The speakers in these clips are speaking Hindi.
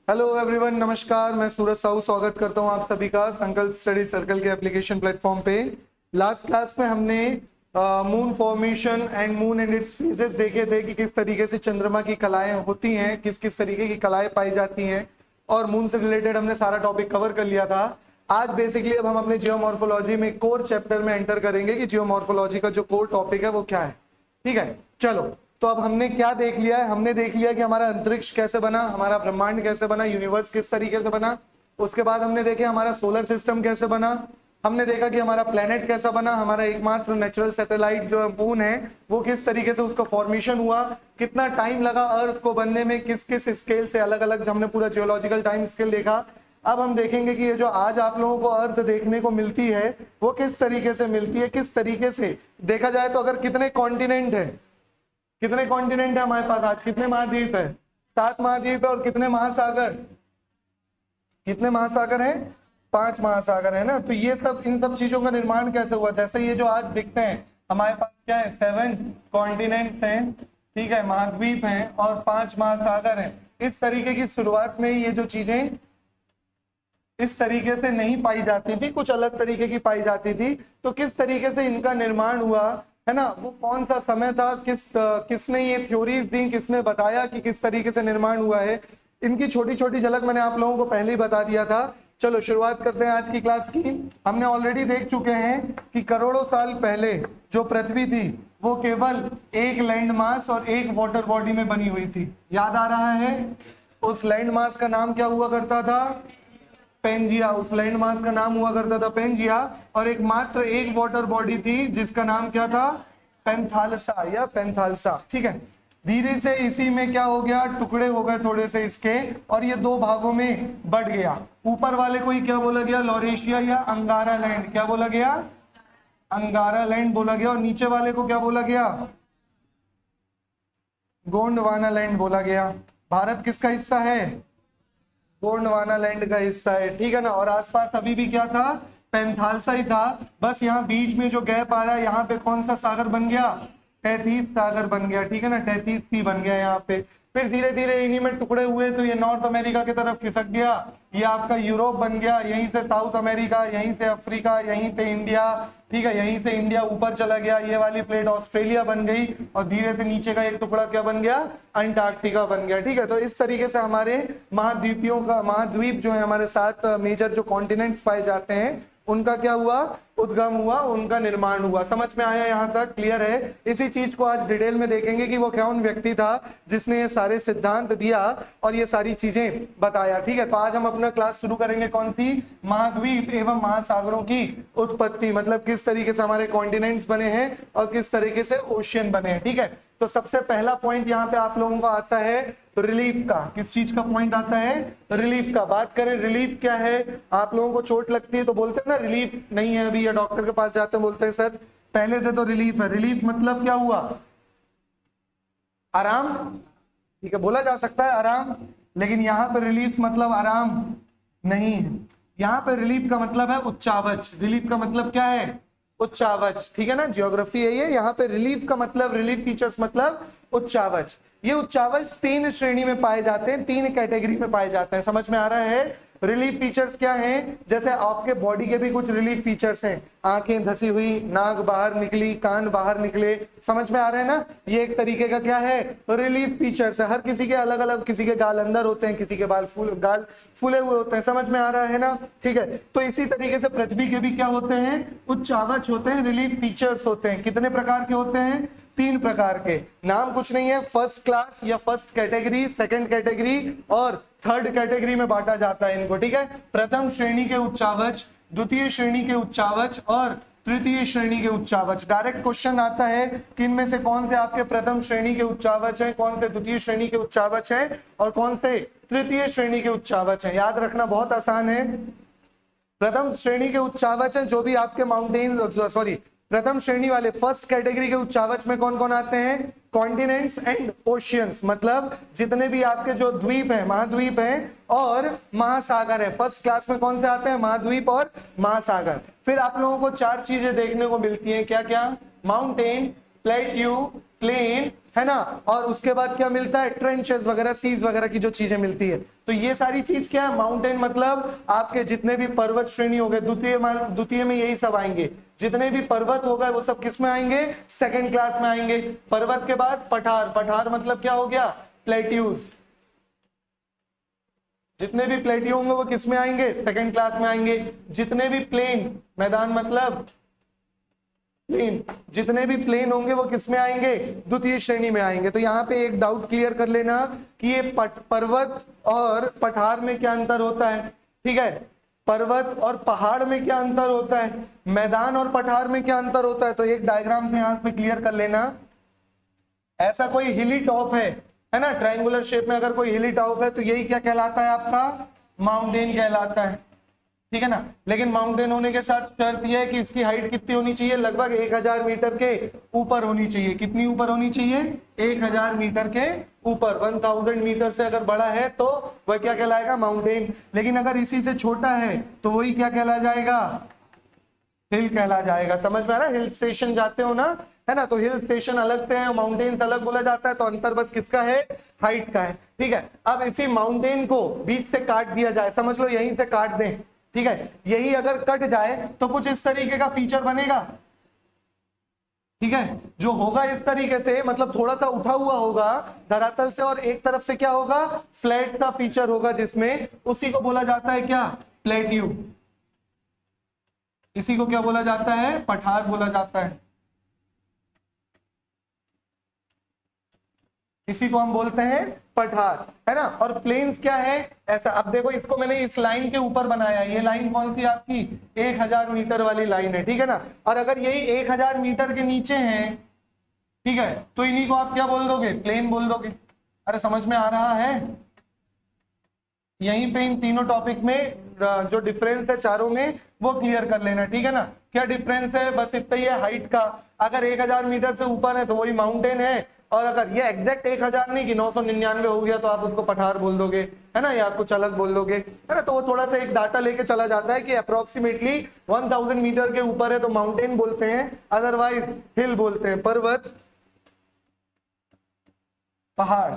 हेलो एवरीवन, नमस्कार। मैं सूरज साहू स्वागत करता हूं आप सभी का संकल्प स्टडी सर्कल के एप्लीकेशन प्लेटफॉर्म पे। लास्ट क्लास में हमने moon formation and moon and it's phases देखे थे कि किस तरीके से चंद्रमा की कलाएं होती हैं, किस किस तरीके की कलाएं पाई जाती हैं, और मून से रिलेटेड हमने सारा टॉपिक कवर कर लिया था। आज बेसिकली अब हम अपने जियोमॉर्फोलॉजी में कोर चैप्टर में एंटर करेंगे कि जियोमॉर्फोलॉजी का जो कोर टॉपिक है वो क्या है। ठीक है, चलो। तो अब हमने क्या देख लिया है? हमने देख लिया कि हमारा अंतरिक्ष कैसे बना, हमारा ब्रह्मांड कैसे बना, यूनिवर्स किस तरीके से बना। उसके बाद हमने देखे हमारा सोलर सिस्टम कैसे बना। हमने देखा कि हमारा प्लेनेट कैसा बना, हमारा एकमात्र नेचुरल सैटेलाइट जो मून है वो किस तरीके से उसका फॉर्मेशन हुआ, कितना टाइम लगा अर्थ को बनने में, किस किस स्केल से, अलग अलग हमने पूरा जियोलॉजिकल टाइम स्केल देखा। अब हम देखेंगे कि ये जो आज आप लोगों को अर्थ देखने को मिलती है वो किस तरीके से मिलती है, किस तरीके से देखा जाए तो अगर कितने कॉन्टिनेंट है, कितने कॉन्टिनेंट है हमारे पास आज, कितने महाद्वीप है? 7 महाद्वीप है। और कितने महासागर, कितने महासागर हैं? 5 महासागर है ना। तो ये सब, इन सब चीजों का निर्माण कैसे हुआ? जैसे ये जो आज दिखते हैं हमारे पास क्या है, 7 कॉन्टिनेंट्स हैं, ठीक है, महाद्वीप हैं और 5 महासागर हैं। इस तरीके की शुरुआत में ये जो चीजें इस तरीके से नहीं पाई जाती थी, कुछ अलग तरीके की पाई जाती थी। तो किस तरीके से इनका निर्माण हुआ है ना, वो कौन सा समय था, किसने ये थ्योरीज दी, किसने बताया कि किस तरीके से निर्माण हुआ है, इनकी छोटी छोटी झलक मैंने आप लोगों को पहले ही बता दिया था। चलो शुरुआत करते हैं आज की क्लास की। हमने ऑलरेडी देख चुके हैं कि करोड़ों साल पहले जो पृथ्वी थी वो केवल एक लैंड मास और एक वाटर बॉडी में बनी हुई थी। याद आ रहा है? उस लैंड मास का नाम क्या हुआ करता था? पेंजिया। उस लैंड मास का नाम हुआ करता था पेंजिया। और एक मात्र एक वाटर बॉडी थी जिसका नाम क्या था? पेंथालसा या पेंथालसा। ठीक है, धीरे से इसी में क्या हो गया, टुकड़े हो गए थोड़े से इसके, और ये 2 भागों में बढ़ गया। ऊपर वाले को ही क्या बोला गया? लॉरेशिया या अंगारा लैंड। क्या बोला गया? अंगारा लैंड बोला गया। और नीचे वाले को क्या बोला गया? गोंडवाना लैंड बोला गया। भारत किसका हिस्सा है? गोंडवाना लैंड का हिस्सा है, ठीक है ना। और आसपास अभी भी क्या था? पेंथालसा ही था। बस यहाँ बीच में जो गैप आ रहा है, यहाँ पे कौन सा सागर बन गया? तैतीस सागर बन गया, ठीक है ना, 33 सी बन गया यहाँ पे। फिर धीरे धीरे इन्हीं में टुकड़े हुए तो ये नॉर्थ अमेरिका की तरफ खिसक गया, ये आपका यूरोप बन गया, यहीं से साउथ अमेरिका, यहीं से अफ्रीका, यहीं पे इंडिया, ठीक है, यहीं से इंडिया ऊपर चला गया, ये वाली प्लेट ऑस्ट्रेलिया बन गई, और धीरे से नीचे का एक टुकड़ा क्या बन गया? अंटार्कटिका बन गया। ठीक है, तो इस तरीके से हमारे महाद्वीप जो है, हमारे 7 मेजर जो कॉन्टिनेंट्स पाए जाते हैं, उनका क्या हुआ? उद्गम हुआ, उनका निर्माण हुआ। समझ में आया? यहां तक क्लियर है? इसी चीज को आज डिटेल में देखेंगे कि वो कौन व्यक्ति था जिसने ये सारे सिद्धांत दिया और ये सारी चीजें बताया। ठीक है, तो आज हम अपना क्लास शुरू करेंगे कौन सी? महाद्वीप एवं महासागरों की उत्पत्ति, मतलब किस तरीके से हमारे कॉन्टिनेंट्स बने हैं और किस तरीके से ओशियन बने हैं। ठीक है, तो सबसे पहला पॉइंट यहाँ पे आप लोगों को आता है रिलीफ का। किस चीज का पॉइंट आता है? रिलीफ का। बात करें रिलीफ क्या है, आप लोगों को चोट लगती है तो बोलते हैं ना रिलीफ नहीं है अभी, या डॉक्टर के पास जाते हैं बोलते हैं सर पहले से तो रिलीफ है। रिलीफ मतलब क्या हुआ? आराम, ठीक है, बोला जा सकता है आराम, लेकिन यहाँ पे रिलीफ मतलब आराम नहीं है। यहाँ पे रिलीफ का मतलब है उच्चावच। रिलीफ का मतलब क्या है? उच्चावच, ठीक है ना, जियोग्राफी है ये। यहाँ पे रिलीफ का मतलब, रिलीफ फीचर्स मतलब उच्चावच। ये उच्चावच 3 श्रेणी में पाए जाते हैं, 3 कैटेगरी में पाए जाते हैं। समझ में आ रहा है? रिलीफ फीचर्स क्या हैं? जैसे आपके बॉडी के भी कुछ रिलीफ फीचर्स हैं, आंखें धसी हुई, नाक बाहर निकली, कान बाहर निकले। समझ में आ रहा है ना? ये एक तरीके का क्या है? रिलीफ फीचर्स है। हर किसी के अलग अलग, किसी के गाल अंदर होते हैं, किसी के गाल फूले हुए होते हैं। समझ में आ रहा है ना? ठीक है, तो इसी तरीके से पृथ्वी के भी क्या होते हैं? उच्चावच होते हैं, रिलीफ फीचर्स होते हैं। कितने प्रकार के होते हैं? 3 प्रकार के। नाम कुछ नहीं है, फर्स्ट क्लास या फर्स्ट कैटेगरी, सेकंड कैटेगरी और थर्ड कैटेगरी में बांटा जाता है इनको। ठीक है, प्रथम श्रेणी के उच्चावच, द्वितीय श्रेणी के उच्चावच और तृतीय श्रेणी के उच्चावच। डायरेक्ट क्वेश्चन आता है कि इनमें से कौन से आपके प्रथम श्रेणी के उच्चावच हैं, कौन से द्वितीय श्रेणी के उच्चावच हैं और कौन से तृतीय श्रेणी के उच्चावच हैं। याद रखना बहुत आसान है। प्रथम श्रेणी के उच्चावच हैं जो भी आपके प्रथम श्रेणी वाले फर्स्ट कैटेगरी के उच्चावच में कौन कौन आते हैं? कॉन्टिनेंट्स एंड ओशियंस, मतलब जितने भी आपके जो द्वीप हैं, महाद्वीप हैं और महासागर है। फर्स्ट क्लास में कौन से आते हैं? महाद्वीप और महासागर। फिर आप लोगों को 4 चीजें देखने को मिलती हैं। क्या क्या? माउंटेन, प्लेट्यू, प्लेन है ना, और उसके बाद क्या मिलता है, ट्रेंचेस वगैरह, सीज वगैरह की जो चीजें मिलती है। तो ये सारी चीज क्या है, माउंटेन मतलब आपके जितने भी पर्वत श्रेणी हो गए, द्वितीय में यही सब आएंगे, जितने भी पर्वत हो गए वो सब किस में आएंगे, सेकंड क्लास में आएंगे। पर्वत के बाद पठार, पठार मतलब क्या हो गया, प्लेट्यूज, जितने भी प्लेट्यू होंगे वो किस में आएंगे, सेकंड क्लास में आएंगे। जितने भी प्लेन, मैदान मतलब प्लेन, जितने भी प्लेन होंगे वो किस में आएंगे, द्वितीय श्रेणी में आएंगे। तो यहाँ पे एक डाउट क्लियर कर लेना कि ये पर्वत और पठार में क्या अंतर होता है, ठीक है, पर्वत और पहाड़ में क्या अंतर होता है, मैदान और पठार में क्या अंतर होता है। तो एक डायग्राम से यहाँ पे क्लियर कर लेना। ऐसा कोई हिली टॉप है ना, ट्रायंगुलर शेप में अगर कोई हिली टॉप है तो यही क्या कहलाता है, आपका माउंटेन कहलाता है, ठीक है ना। लेकिन माउंटेन होने के साथ शर्त यह है कि इसकी हाइट कितनी होनी चाहिए, लगभग 1000 मीटर के ऊपर होनी चाहिए। कितनी ऊपर होनी चाहिए, 1000 मीटर के ऊपर। 1000 मीटर से अगर बड़ा है तो वह क्या कहलाएगा, माउंटेन। लेकिन अगर इसी से छोटा है तो वही क्या कहला जाएगा, हिल कहला जाएगा। समझ में आ रहा है, हिल स्टेशन जाते हो ना, है ना, तो हिल स्टेशन अलग से है, माउंटेन अलग बोला जाता है। तो अंतर बस किसका है, हाइट का है, ठीक है। अब इसी माउंटेन को बीच से काट दिया जाए, समझ लो यहीं से काट दें, ठीक है, यही अगर कट जाए तो कुछ इस तरीके का फीचर बनेगा, ठीक है, जो होगा इस तरीके से, मतलब थोड़ा सा उठा हुआ होगा धरातल से, और एक तरफ से क्या होगा, फ्लैट का फीचर होगा, जिसमें उसी को बोला जाता है क्या, प्लेट्यू। इसी को क्या बोला जाता है, पठार बोला जाता है। इसी को हम बोलते हैं पठार, है ना। और प्लेन्स क्या है, ऐसा। अब देखो इसको मैंने इस लाइन के ऊपर बनाया, ये लाइन कौन सी आपकी, 1000 मीटर वाली लाइन है, ठीक है ना। और अगर यही 1000 मीटर के नीचे है, ठीक है, तो इन्हीं को आप क्या बोल दोगे, प्लेन बोल दोगे। अरे समझ में आ रहा है, यहीं पे इन तीनों टॉपिक में जो डिफरेंस है चारों में वो क्लियर कर लेना, ठीक है ना। क्या डिफरेंस है, बस इतना ही है, हाइट का। अगर 1000 मीटर से ऊपर है तो वही माउंटेन है, और अगर ये एग्जैक्ट 1000 नहीं कि 999 हो गया तो आप उसको पठार बोल दोगे, है ना, या कुछ अलग बोल दोगे, है ना। तो वो थोड़ा सा एक डाटा लेके चला जाता है कि अप्रोक्सीमेटली 1000 मीटर के ऊपर है तो माउंटेन बोलते हैं, अदरवाइज हिल बोलते हैं, पर्वत, पहाड़,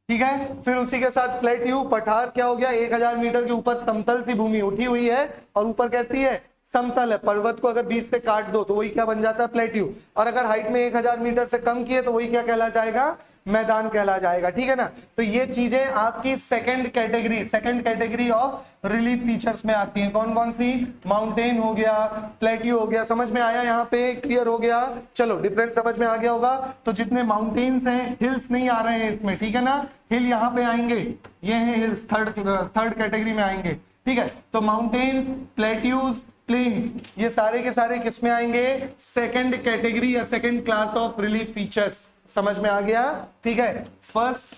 ठीक है। फिर उसी के साथ प्लेट्यू, पठार क्या हो गया, 1000 मीटर के ऊपर समतल सी भूमि उठी हुई है और ऊपर कैसी है, समतल है। पर्वत को अगर बीच से काट दो तो वही क्या बन जाता है, प्लेट्यू। और अगर हाइट में 1000 मीटर से कम की है तो वही क्या कहला जाएगा, मैदान कहला जाएगा, ठीक है ना। तो ये चीजें आपकी second category of relief features में आती हैं। कौन कौन सी, माउंटेन हो गया, प्लेट्यू हो गया। समझ में आया, यहाँ पे क्लियर हो गया। चलो डिफरेंस समझ में आ गया होगा। तो जितने माउंटेन्स हैं, हिल्स नहीं आ रहे हैं इसमें, ठीक है ना, हिल यहाँ पे आएंगे, ये हैं हिल्स, थर्ड कैटेगरी में आएंगे, ठीक है। तो माउंटेन्स, प्लेट्यूज, प्लेन्स, ये सारे के सारे किस में आएंगे, सेकंड कैटेगरी या second class of relief features. समझ में आ गया, ठीक है। First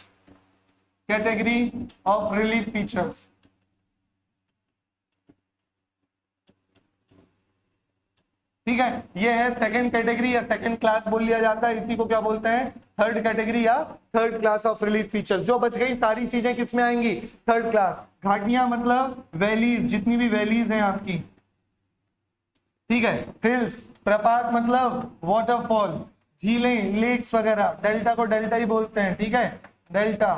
category of relief features, ठीक है, ये है सेकंड कैटेगरी या सेकंड क्लास बोल लिया जाता है। इसी को क्या बोलते हैं, थर्ड कैटेगरी या third class of relief features. जो बच गई सारी चीजें किस में आएंगी, थर्ड क्लास। घाटियां मतलब वैलीज, जितनी भी वैलीज हैं आपकी, ठीक है। हिल्स, प्रपात मतलब वाटरफॉल, झीलें, लेक्स वगैरह। डेल्टा को डेल्टा ही बोलते हैं, ठीक है। डेल्टा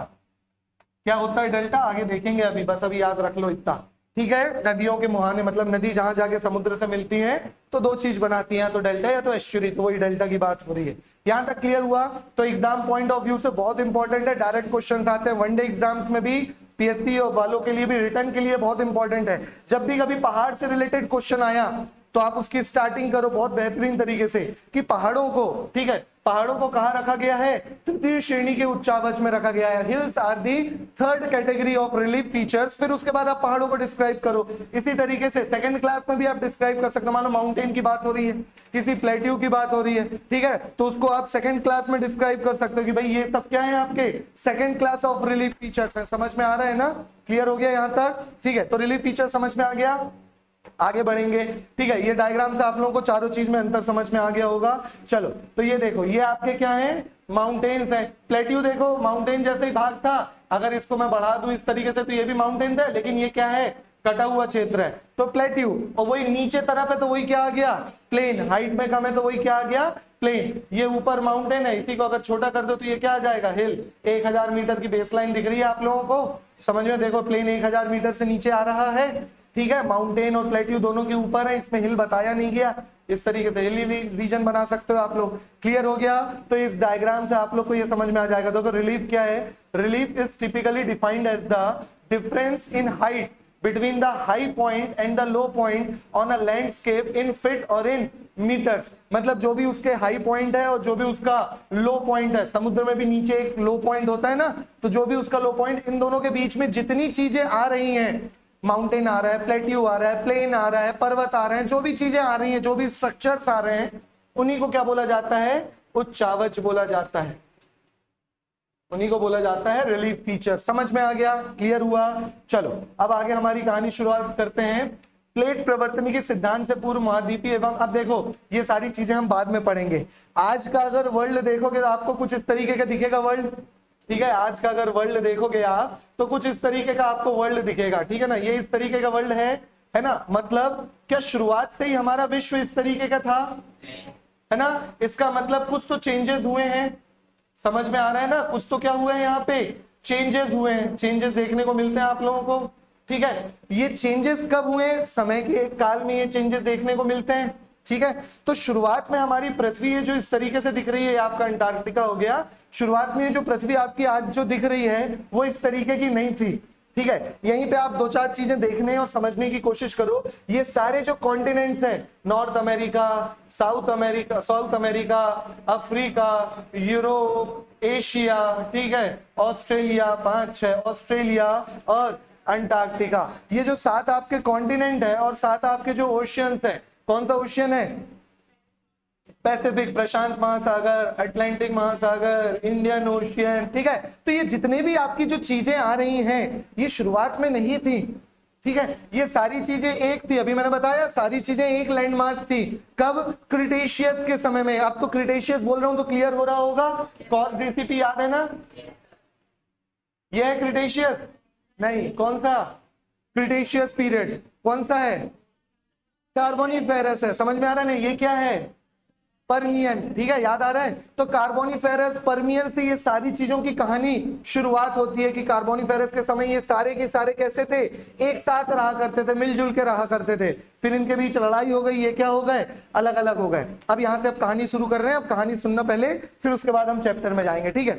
क्या होता है, डेल्टा आगे देखेंगे, अभी बस अभी याद रख लो इतना, ठीक है। नदियों के मुहाने मतलब नदी जहां जाके समुद्र से मिलती है तो दो चीज बनाती हैं, तो डेल्टा या तो एस्चुरी, तो वही डेल्टा की बात हो रही है। यहां तक क्लियर हुआ। तो एग्जाम पॉइंट ऑफ व्यू से बहुत इंपॉर्टेंट है, डायरेक्ट क्वेश्चंस आते हैं वनडे एग्जाम्स में भी, पीएससी और वालों के लिए भी, रिटर्न के लिए बहुत इंपॉर्टेंट है। जब भी कभी पहाड़ से रिलेटेड क्वेश्चन आया तो आप उसकी स्टार्टिंग करो बहुत बेहतरीन तरीके से कि पहाड़ों को, ठीक है, पहाड़ों को कहां रखा गया है, तृतीय श्रेणी के उच्चावच में रखा गया है। Hills are the third category of relief features. फिर उसके बाद आप पहाड़ों को डिस्क्राइब करो। इसी तरीके से सेकंड क्लास में भी आप डिस्क्राइब कर सकते हो। मान लो माउंटेन की बात हो रही है, किसी प्लेट्यू की बात हो रही है, ठीक है, तो उसको आप सेकंड क्लास में डिस्क्राइब कर सकते हो कि भाई ये सब क्या है, आपके second class of relief features है। समझ में आ रहा है ना, क्लियर हो गया यहां तक, ठीक है। तो रिलीफ फीचर समझ में आ गया, आगे बढ़ेंगे, ठीक है। ये डायग्राम से आप लोगों को चारों चीज में अंतर समझ में आ गया होगा। चलो तो ये देखो, ये आपके क्या है, माउंटेन्स है। प्लेट्यू देखो माउंटेन जैसे ही भाग था, अगर इसको मैं बढ़ा दूं इस तरीके से तो ये भी माउंटेन था, लेकिन ये क्या है, कटा हुआ क्षेत्र है तो प्लेट्यू, और वही नीचे तरफ है तो वही क्या आ गया, प्लेन। हाइट में कम है तो वही क्या आ गया, प्लेन। ये ऊपर माउंटेन है, इसी को अगर छोटा कर दो तो ये क्या आ जाएगा, हिल। 1000 मीटर की बेसलाइन दिख रही है आप लोगों को, समझ में, देखो प्लेन 1000 मीटर से नीचे आ रहा है, ठीक है। माउंटेन और प्लेट्यू दोनों के ऊपर है, इसमें हिल बताया नहीं गया। इस तरीके से हिली रीजन बना सकते हो आप लोग। क्लियर हो गया? तो इस डायग्राम से आप लोग को ये समझ में आ जाएगा। देखो रिलीफ क्या है, relief is typically defined as the difference in height between the high point and the low point on a landscape in feet or in meters। मतलब जो भी उसके हाई पॉइंट है और जो भी उसका लो पॉइंट है, समुद्र में भी नीचे एक लो पॉइंट होता है ना, तो जो भी उसका लो पॉइंट, इन दोनों के बीच में जितनी चीजें आ रही हैं, माउंटेन आ रहा है, प्लेट्यू आ रहा है, प्लेन आ रहा है, पर्वत आ रहे हैं, जो भी चीजें आ रही हैं, जो भी स्ट्रक्चर्स आ रहे हैं, उन्हीं को क्या बोला जाता है, उच्चावच बोला जाता है, उन्हीं को बोला जाता है रिलीफ फीचर। समझ में आ गया? क्लियर हुआ? चलो अब आगे हमारी कहानी शुरुआत करते हैं। प्लेट प्रवर्तनी के सिद्धांत से पूर्व महाद्वीपीय एवं, अब देखो ये सारी चीजें हम बाद में पढ़ेंगे। आज का अगर वर्ल्ड देखोगे तो आपको कुछ इस तरीके का दिखेगा वर्ल्ड, ठीक है। आज का अगर वर्ल्ड देखोगे आप तो कुछ इस तरीके का आपको वर्ल्ड दिखेगा, ठीक है ना। ये इस तरीके का वर्ल्ड है ना। मतलब क्या शुरुआत से ही हमारा विश्व इस तरीके का था, है ना। इसका मतलब कुछ तो चेंजेस हुए हैं, समझ में आ रहा है ना। कुछ तो क्या हुए हैं, यहाँ पे चेंजेस हुए हैं, चेंजेस देखने को मिलते हैं आप लोगों को, ठीक है। ये चेंजेस कब हुए, समय के एक काल में ये चेंजेस देखने को मिलते हैं, ठीक है। तो शुरुआत में हमारी पृथ्वी है जो इस तरीके से दिख रही है, आपका अंटार्कटिका हो गया। शुरुआत में जो पृथ्वी आपकी आज जो दिख रही है वो इस तरीके की नहीं थी, ठीक है। यहीं पे आप 2-4 चीजें देखने और समझने की कोशिश करो। ये सारे जो कॉन्टिनेंट्स हैं, north America, south America, Africa, Europe, Asia, ठीक है, ऑस्ट्रेलिया, 5-6 ऑस्ट्रेलिया और अंटार्कटिका, ये जो 7 आपके कॉन्टिनेंट है और 7 आपके जो ओशियंस है, कौन सा ओशियन है, पैसिफिक, प्रशांत महासागर, अटलांटिक महासागर, इंडियन ओशियन, ठीक है। तो ये जितने भी आपकी जो चीजें आ रही हैं ये शुरुआत में नहीं थी, ठीक है। ये सारी चीजें एक थी, अभी मैंने बताया सारी चीजें एक लैंड मास थी। कब? क्रिटेशियस के समय में। अब तो क्रिटेशियस बोल रहा हूं तो क्लियर हो रहा होगा, कॉस डीसीपी याद है ना, ये है क्रिटेशियस, नहीं कौन सा, क्रिटेशियस पीरियड कौन सा है, कार्बोनिफेरस है। समझ में आ रहा है ना, ये क्या है, पर्मियन, ठीक है, याद आ रहा है। तो कार्बोनिफेरस, पर्मियन से ये सारी चीजों की कहानी शुरुआत होती है कि कार्बोनिफेरस के समय ये सारे के सारे कैसे थे, एक साथ रहा करते थे, मिलजुल के रहा करते थे। फिर इनके बीच लड़ाई हो गई, ये क्या हो गए, अलग अलग हो गए। अब यहां से अब कहानी शुरू कर रहे हैं। अब कहानी सुनना पहले, फिर उसके बाद हम चैप्टर में जाएंगे, ठीक है।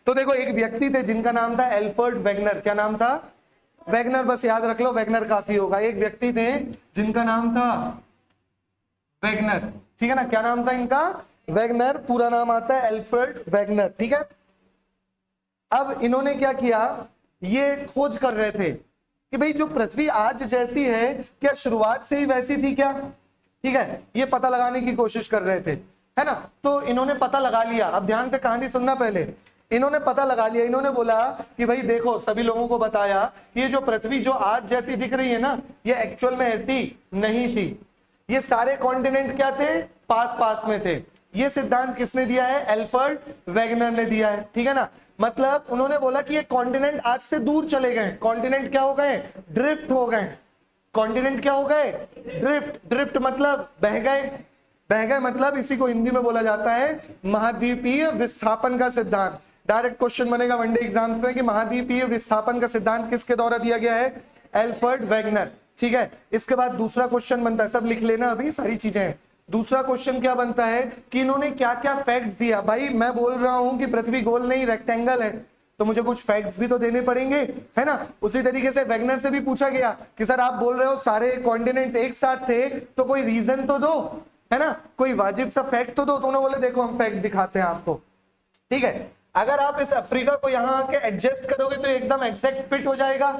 तो देखो एक व्यक्ति थे जिनका नाम था एल्फ्रेड वेगनर। क्या नाम था, वेगनर, बस याद रख लो, वेगनर काफी होगा। एक व्यक्ति थे जिनका नाम था वेगनर, ठीक है ना। क्या नाम था इनका, वेगनर, पूरा नाम आता है एल्फ्रेड वेगनर, ठीक है। अब इन्होंने क्या किया, ये खोज कर रहे थे कि भाई जो पृथ्वी आज जैसी है क्या शुरुआत से ही वैसी थी क्या, ठीक है। ये पता लगाने की कोशिश कर रहे थे, है ना। तो इन्होंने पता लगा लिया। अब ध्यान से कहानी सुनना पहले। इन्होंने पता लगा लिया, इन्होंने बोला कि भाई देखो, सभी लोगों को बताया ये जो पृथ्वी जो आज जैसी दिख रही है ना, ये एक्चुअल में ऐसी नहीं थी। ये सारे कॉन्टिनेंट क्या थे, पास पास में थे। ये सिद्धांत किसने दिया है, एल्फ्रेड वेगनर ने दिया है, ठीक है ना। मतलब उन्होंने बोला कि ये कॉन्टिनेंट आज से दूर चले गए। कॉन्टिनेंट क्या हो गए, ड्रिफ्ट हो गए। कॉन्टिनेंट क्या हो गए, ड्रिफ्ट। ड्रिफ्ट मतलब बह गए, बह गए मतलब इसी को हिंदी में बोला जाता है महाद्वीपीय विस्थापन का सिद्धांत। डायरेक्ट क्वेश्चन बनेगा वनडे एग्जाम्स में कि महाद्वीपीय विस्थापन का सिद्धांत किसके द्वारा दिया गया है, एल्फ्रेड वेगनर, ठीक है। इसके बाद दूसरा क्वेश्चन बनता है, सब लिख लेना अभी सारी चीजें। दूसरा क्वेश्चन क्या बनता है कि इन्होंने क्या क्या फैक्ट्स दिया। भाई मैं बोल रहा हूं कि पृथ्वी गोल नहीं रेक्टेंगल है, तो मुझे कुछ फैक्ट्स भी तो देने पड़ेंगे, है ना। उसी तरीके से वेगनर से भी पूछा गया कि सर आप बोल रहे हो सारे कॉन्टिनेंट्स एक साथ थे, तो कोई रीजन तो दो, है ना, कोई वाजिब सा फैक्ट तो दो। तो उन्होंने बोले देखो हम फैक्ट दिखाते हैं आपको, ठीक है। अगर आप इस अफ्रीका को यहाँ आके एडजस्ट करोगे तो एकदम एग्जैक्ट फिट हो जाएगा,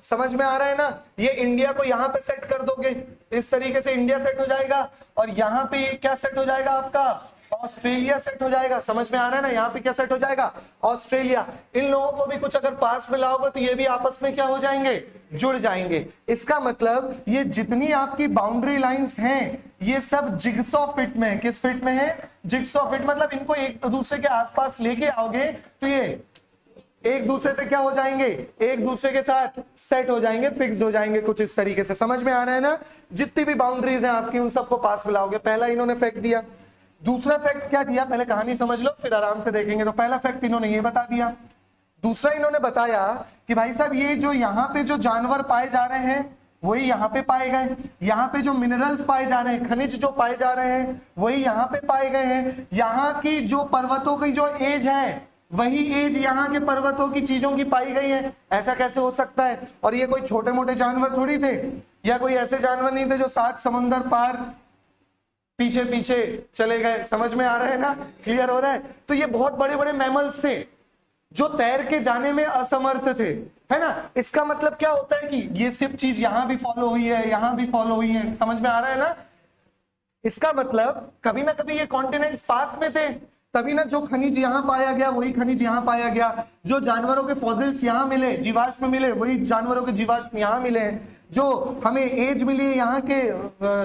समझ में आ रहा है ना। ये इंडिया को यहाँ पे सेट कर दोगे, इस तरीके से इंडिया सेट हो जाएगा, और यहाँ पे ये क्या सेट हो जाएगा, आपका ऑस्ट्रेलिया सेट हो जाएगा। समझ में आ रहा है ना, यहाँ पे क्या सेट हो जाएगा, ऑस्ट्रेलिया। इन लोगों को भी कुछ अगर पास में लाओगे तो ये भी आपस में क्या हो जाएंगे, जुड़ जाएंगे। इसका मतलब ये जितनी आपकी बाउंड्री लाइंस हैं ये सब जिगसॉ फिट में है। किस फिट में है, जिगसॉ फिट। मतलब इनको एक दूसरे के आसपास लेके आओगे तो ये एक दूसरे से क्या हो जाएंगे, एक दूसरे के साथ सेट हो जाएंगे, फिक्स हो जाएंगे, कुछ इस तरीके से। समझ में आ रहा है ना? जितनी भी बाउंड्रीज हैं आपकी उन सबको पास मिलाओगे। पहला इन्होंने फैक्ट दिया, दूसरा फैक्ट क्या दिया, पहले कहानी समझ लो फिर आराम से देखेंगे। तो पहला फैक्ट इन्होंने ये बता दिया, दूसरा इन्होंने बताया कि भाई साहब ये जो यहाँ पे जो जानवर पाए जा रहे हैं वही यहाँ पे पाए गए, यहाँ पे जो मिनरल्स पाए जा रहे हैं, खनिज जो पाए जा रहे हैं वही यहाँ पे पाए गए हैं। यहाँ की जो पर्वतों की जो एज है वही एज यहाँ के पर्वतों की चीजों की पाई गई है। ऐसा कैसे हो सकता है? और ये कोई छोटे मोटे जानवर थोड़ी थे, या कोई ऐसे जानवर नहीं थे जो 7 समुंदर पार पीछे पीछे चले गए। समझ में आ रहा है ना? क्लियर हो रहा है? तो ये बहुत बड़े बड़े मैमल्स थे जो तैर के जाने में असमर्थ थे, है ना? इसका मतलब क्या होता है कि ये सिर्फ चीज यहां भी फॉलो हुई है, यहां भी फॉलो हुई है। समझ में आ रहा है ना? इसका मतलब कभी ना कभी ये कॉन्टिनेंट्स पास में थे, तभी ना जो खनिज यहां पाया गया वही खनिज यहां पाया गया, जो जानवरों के फॉसिल्स यहां मिले, जीवाश्म मिले, वही जानवरों के जीवाश्म यहां मिले हैं, जो हमें एज मिली है यहाँ के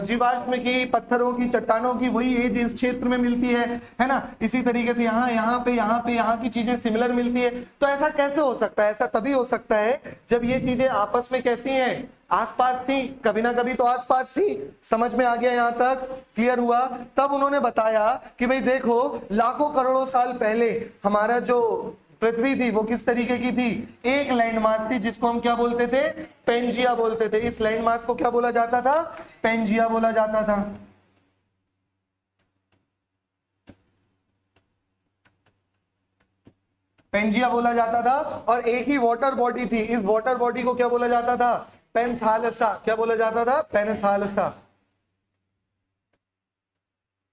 जीवाश्म की, पत्थरों की, चट्टानों की, वही एज इस क्षेत्र में मिलती है ना? इसी तरीके से यहाँ की चीजें सिमिलर मिलती है। तो ऐसा कैसे हो सकता है? ऐसा तभी हो सकता है जब ये चीजें आपस में कैसी हैं, आसपास थी, कभी ना कभी तो आसपास थी। समझ में आ गया? यहां तक क्लियर हुआ? तब उन्होंने बताया कि भाई देखो, लाखों करोड़ों साल पहले हमारा जो पृथ्वी थी वो किस तरीके की थी, एक लैंडमास थी जिसको हम क्या बोलते थे, पेंजिया बोलते थे। इस लैंडमास को क्या बोला जाता था, पेंजिया बोला जाता था। पेंजिया बोला जाता था। और एक ही वाटर बॉडी थी, इस वाटर बॉडी को क्या बोला जाता था, पेंथालसा। क्या बोला जाता था, पेंथालसा।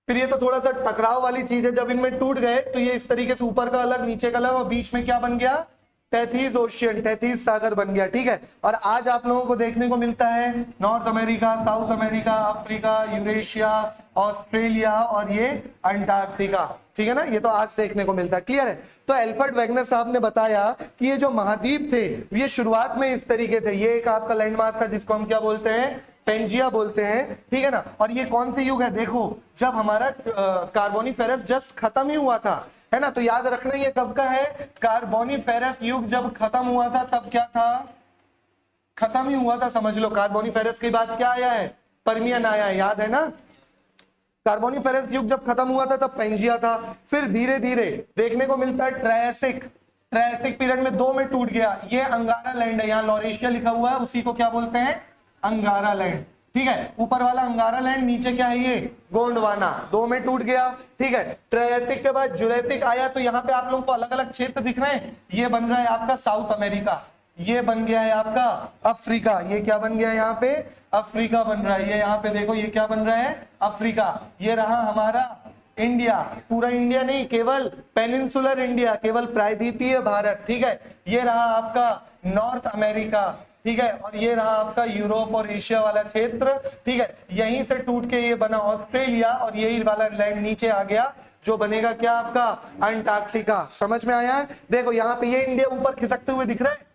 फिर ये तो थोड़ा सा टकराव वाली चीज है, जब इनमें टूट गए तो ये इस तरीके से ऊपर का अलग नीचे का अलग, और बीच में क्या बन गया, टेथीज ओशियन, टेथीज सागर बन गया। ठीक है? और आज आप लोगों को देखने को मिलता है north America, south America, Africa, Eurasia, Australia और ये अंटार्कटिका। ठीक है ना? ये तो आज देखने को मिलता है। क्लियर है? तो एल्फ्रेड वेगनर साहब ने बताया कि ये जो महाद्वीप थे ये शुरुआत में इस तरीके थे। ये एक आपका लैंडमास था जिसको हम क्या बोलते हैं, पेंजिया बोलते हैं। ठीक है ना? और ये कौन से युग है, देखो जब हमारा कार्बोनिफेरस जस्ट खत्म ही हुआ था, है ना? तो याद रखना ये कब का है, कार्बोनिफेरस युग जब खत्म हुआ था तब क्या था, खत्म ही हुआ था। समझ लो, कार्बोनिफेरस के बाद क्या आया है, पर्मियन आया है। याद है ना? कार्बोनिफेरस युग जब खत्म हुआ था तब पेंजिया था। फिर धीरे धीरे देखने को मिलता है ट्रायसिक। ट्रायसिक पीरियड में 2 में टूट गया। ये अंगारा लैंड है, यहाँ लॉरेशिया लिखा हुआ है, उसी को क्या बोलते हैं, अंगारा लैंड। ठीक है? ऊपर वाला अंगारा लैंड, नीचे क्या है, ये गोंडवाना। 2 में टूट गया। ठीक है? ट्रायसिक के बाद जुरैसिक आया, तो यहाँ पे आप लोगों को अलग अलग क्षेत्र दिख रहे हैं। ये बन रहा है आपका साउथ अमेरिका, ये बन गया है आपका अफ्रीका, ये क्या बन गया है यहाँ पे, अफ्रीका बन रहा है। ये यहाँ पे देखो, ये क्या बन रहा है, अफ्रीका। ये रहा हमारा इंडिया, पूरा इंडिया नहीं, केवल पेनिनसुलर इंडिया, केवल प्रायद्वीपीय भारत। ठीक है? ये रहा आपका नॉर्थ अमेरिका। ठीक है? और ये रहा आपका यूरोप और एशिया वाला क्षेत्र। ठीक है? यहीं से टूट के ये बना ऑस्ट्रेलिया, और यही वाला लैंड नीचे आ गया जो बनेगा क्या, आपका अंटार्कटिका। समझ में आया है? देखो यहाँ पे ये इंडिया ऊपर खिसकते हुए दिख रहा है।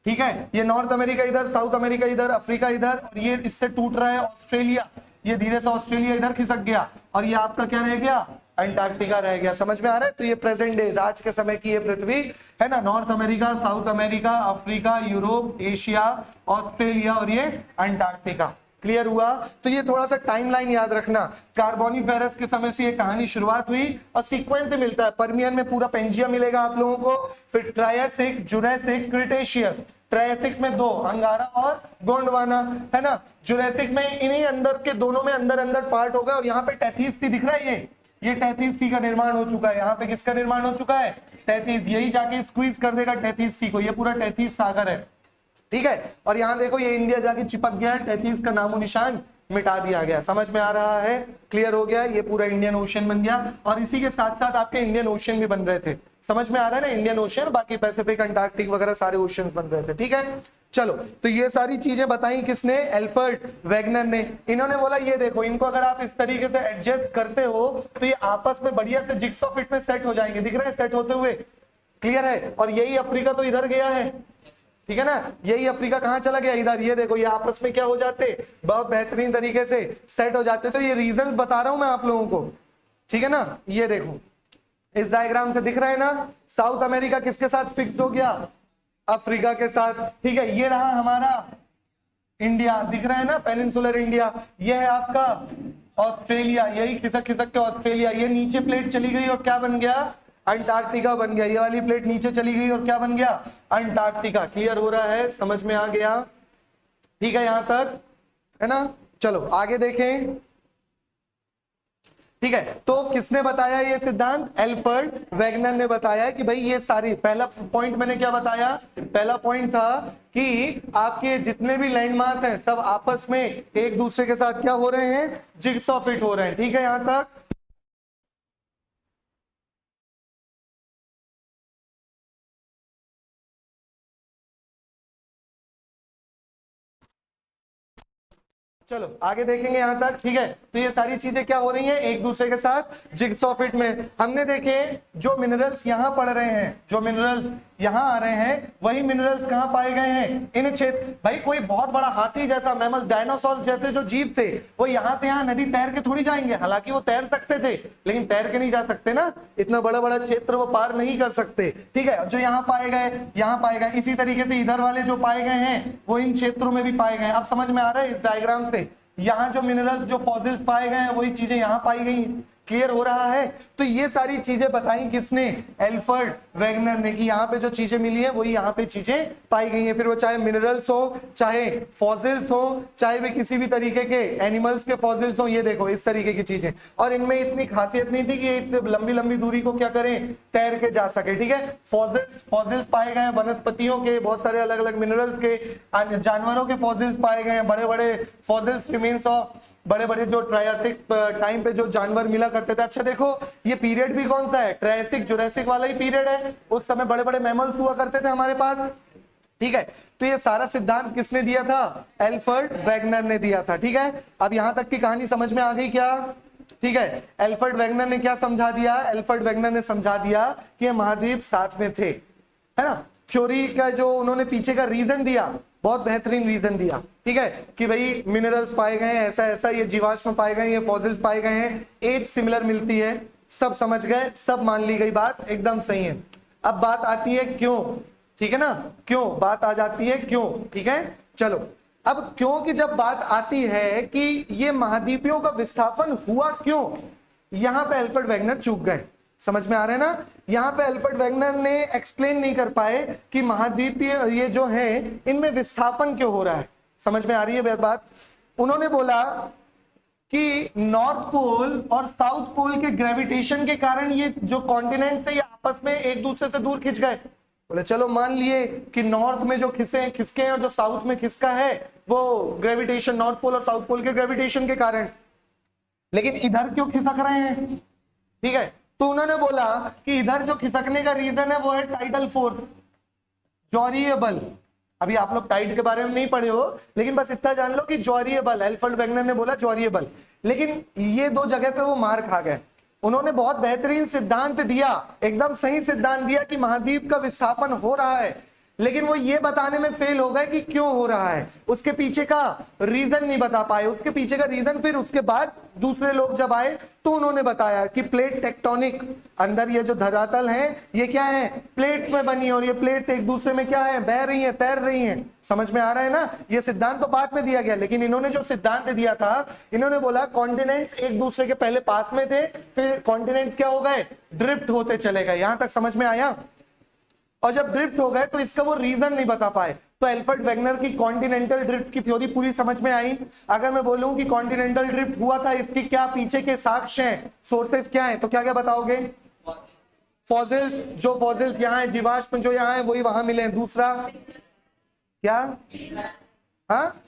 ठीक है? ये नॉर्थ अमेरिका इधर, साउथ अमेरिका इधर, अफ्रीका इधर, और ये इससे टूट रहा है ऑस्ट्रेलिया। ये धीरे से ऑस्ट्रेलिया इधर खिसक गया, और ये आपका क्या रह गया, अंटार्कटिका रह गया। समझ में आ रहा है? तो ये प्रेजेंट डेज, आज के समय की ये पृथ्वी है ना, north America, south America, Africa, Europe, Asia, Australia और ये अंटार्कटिका। क्लियर हुआ? तो ये थोड़ा सा टाइमलाइन याद रखना। कार्बोनिफेरस के समय से ये कहानी शुरुआत हुई, और सीक्वेंस से मिलता है। पर्मियन में पूरा पेंजिया मिलेगा आप लोगों को, फिर ट्रायसिक, जुरैसिक, क्रिटेशियस। ट्रायसिक में 2, अंगारा और गोंडवाना, है ना? जुरैसिक में इन्हीं अंदर के दोनों में अंदर अंदर पार्ट हो गए, और यहाँ पे टेथीस सी दिख रहा है, ये टेथीस सी का निर्माण हो चुका है। यहाँ पे किसका निर्माण हो चुका है, टेथीस। यही जाके स्क्वीज कर देगा टेथीस सी को, ये पूरा टेथीस सागर है। ठीक है? और यहाँ देखो ये इंडिया जाके चिपक गया है, टेथीस का नामो निशान मिटा दिया गया। समझ में आ रहा है? क्लियर हो गया? ये पूरा इंडियन ओशन बन गया, और इसी के साथ साथ आपके इंडियन ओशन भी बन रहे थे। समझ में आ रहा है ना? इंडियन ओशन, बाकी पैसिफिक, अंटार्कटिक वगैरह सारे ओशंस बन रहे थे। ठीक है? चलो, तो ये सारी चीजें बताई किसने, एल्फ्रेड वेगनर ने। इन्होंने बोला ये देखो, इनको अगर आप इस तरीके से एडजस्ट करते हो तो ये आपस में बढ़िया से जिक्सॉ फिट में सेट हो जाएंगे। दिख रहे हैं सेट होते हुए? क्लियर है? और यही अफ्रीका तो इधर गया है। ठीक है ना? यही अफ्रीका कहां चला गया, इधर। ये देखो, ये आपस में क्या हो जाते, बहुत बेहतरीन तरीके से सेट हो जाते। तो ये रीजंस बता रहा हूं मैं आप लोगों को। ठीक है ना? ये देखो, इस डायग्राम से दिख रहा है ना, साउथ अमेरिका किसके साथ फिक्स हो गया, अफ्रीका के साथ, ठीक है। ये रहा हमारा इंडिया, दिख रहा है ना, पेनिनसुलर इंडिया। ये है आपका ऑस्ट्रेलिया, यही खिसक खिसक के ऑस्ट्रेलिया। ये नीचे प्लेट चली गई और क्या बन गया, अंटार्कटिका बन गया। ये वाली प्लेट नीचे चली गई और क्या बन गया, अंटार्कटिका। क्लियर हो रहा है, समझ में आ गया, ठीक है यहां तक, है ना। चलो आगे देखें, ठीक है। तो किसने बताया ये सिद्धांत, एल्फर्ड वेगनर ने बताया कि भाई ये सारी, पहला पॉइंट मैंने क्या बताया, पहला पॉइंट था कि आपके जितने भी लैंडमास हैं सब आपस में एक दूसरे के साथ क्या हो रहे हैं, जिगसॉ फिट हो रहे हैं, ठीक है यहां तक। चलो आगे देखेंगे यहां तक, ठीक है। तो ये सारी चीजें क्या हो रही हैं, एक दूसरे के साथ जिगसॉ फिट में। हमने देखे जो मिनरल्स यहां पड़ रहे हैं, जो मिनरल्स यहां आ रहे हैं, वही मिनरल्स कहां पाए गए हैं, इन क्षेत्र। भाई कोई बहुत बड़ा हाथी जैसा, मैमल, डायनासोर जैसे जो जीव थे, वो यहां से यहां नदी तैर के थोड़ी जाएंगे। हालांकि वो तैर सकते थे, लेकिन तैर के नहीं जा सकते ना, इतना बड़ा बड़ा क्षेत्र वो पार नहीं कर सकते, ठीक है। जो यहाँ पाए गए, यहाँ पाए गए, इसी तरीके से इधर वाले जो पाए गए हैं वो इन क्षेत्रों में भी पाए गए। अब समझ में आ रहा है इस डायग्राम से, यहाँ जो मिनरल्स, जो फॉसिल्स पाए गए हैं, वही चीजें यहाँ पाई गई हैं। क्लियर हो रहा है। तो ये सारी चीजें बताई किसने, एल्फर्ड वेगनर ने, कि यहाँ पे जो चीजें मिली है वही यहाँ पे चीजें पाई गई हैं। फिर वो चाहे मिनरल्स हो, चाहे फॉसिल्स हो, चाहे वे किसी भी तरीके के एनिमल्स के फॉसिल्स हो, ये देखो इस तरीके की चीजें। और इनमें इतनी खासियत नहीं थी कि इतनी लंबी लंबी दूरी को क्या करें, तैर के जा सके, ठीक है। फॉसिल्स पाए गए हैं वनस्पतियों के, बहुत सारे अलग अलग मिनरल्स के, जानवरों के फॉसिल्स पाए गए हैं, बड़े बड़े फॉसिल्स रिमेन्स ऑफ बड़े बड़े जो ट्रायसिक टाइम पे जो जानवर मिला करते थे। अच्छा देखो ये पीरियड भी कौन सा है, ट्रायसिक जुरासिक वाला ही पीरियड है। उस समय बड़े बड़े मैमल्स हुआ करते थे हमारे पास, ठीक है। तो ये सारा सिद्धांत किसने दिया था, एल्फर्ड वेगनर ने दिया था, ठीक है। अब यहां तक की कहानी समझ में आ गई क्या, ठीक है। एल्फर्ड वेगनर ने क्या समझा दिया, एल्फर्ड वेगनर ने समझा दिया कि ये महाद्वीप साथ में थे, है ना। थ्योरी का जो उन्होंने पीछे का रीजन दिया, बहुत बेहतरीन रीजन दिया, ठीक है, कि भाई मिनरल्स पाए गए हैं, ऐसा ऐसा, ये जीवाश्म पाए गए हैं, ये फॉसिल्स पाए गए हैं, एज सिमिलर मिलती है, सब समझ गए, सब मान ली गई बात, एकदम सही है। अब बात आती है क्यों, ठीक है ना, क्यों बात आ जाती है, क्यों, ठीक है। चलो अब क्यों की जब बात आती है कि ये महाद्वीपियों का विस्थापन हुआ क्यों, यहां पे एल्फर्ड वेगनर चूक गए। समझ में आ रहा है ना, यहां पे एल्फर्ड वेगनर ने एक्सप्लेन नहीं कर पाए कि महाद्वीपीय ये जो है इनमें विस्थापन क्यों हो रहा है। समझ में आ रही है बात। उन्होंने बोला कि नॉर्थ पोल और साउथ पोल के ग्रेविटेशन के कारण ये जो कॉन्टिनेंट्स है ये आपस में एक दूसरे से दूर खिंच गए। बोले चलो मान लिए कि नॉर्थ में जो खिसके हैं और जो साउथ में खिसका है वो ग्रेविटेशन, नॉर्थ पोल और साउथ पोल के ग्रेविटेशन के कारण, लेकिन इधर क्यों खिसक रहे हैं, ठीक है। तो उन्होंने बोला कि इधर जो खिसकने का रीजन है वो है टाइडल फोर्स, जॉरीय बल। अभी आप लोग टाइड के बारे में नहीं पढ़े हो, लेकिन बस इतना जान लो कि जॉरीय बल, एल्फर्ड वेगनर ने बोला जॉरीय बल। लेकिन ये दो जगह पे वो मार खा गए। उन्होंने बहुत बेहतरीन सिद्धांत दिया, एकदम सही सिद्धांत दिया कि महाद्वीप का विस्थापन हो रहा है, लेकिन वो ये बताने में फेल हो गए कि क्यों हो रहा है, उसके पीछे का रीजन नहीं बता पाए। उसके पीछे का रीजन फिर उसके बाद दूसरे लोग जब आए तो उन्होंने बताया कि प्लेट टेक्टोनिक, अंदर ये जो धरातल है ये क्या है, प्लेट्स में बनी, और ये प्लेट्स एक दूसरे में क्या है, बह रही है, तैर रही हैं। समझ में आ रहा है ना। ये सिद्धांत तो बाद में दिया गया, लेकिन इन्होंने जो सिद्धांत दिया था, इन्होंने बोला कॉन्टिनेंट्स एक दूसरे के पहले पास में थे, फिर कॉन्टिनेंट्स क्या हो गए, ड्रिफ्ट होते चले गए। यहां तक समझ में आया। और जब ड्रिफ्ट हो गए तो इसका वो रीजन नहीं बता पाए। तो एल्फर्ड वेगनर की कॉन्टिनेंटल ड्रिफ्ट की थ्योरी पूरी समझ में आई। अगर मैं बोलूं कि कॉन्टिनेंटल ड्रिफ्ट हुआ था, इसकी क्या पीछे के साक्ष्य हैं, सोर्सेस क्या हैं, तो क्या क्या बताओगे, फॉसिल्स, जो फॉसिल्स यहाँ है, जीवाश्म जो यहाँ है वही वहां मिले हैं। दूसरा क्या, हाँ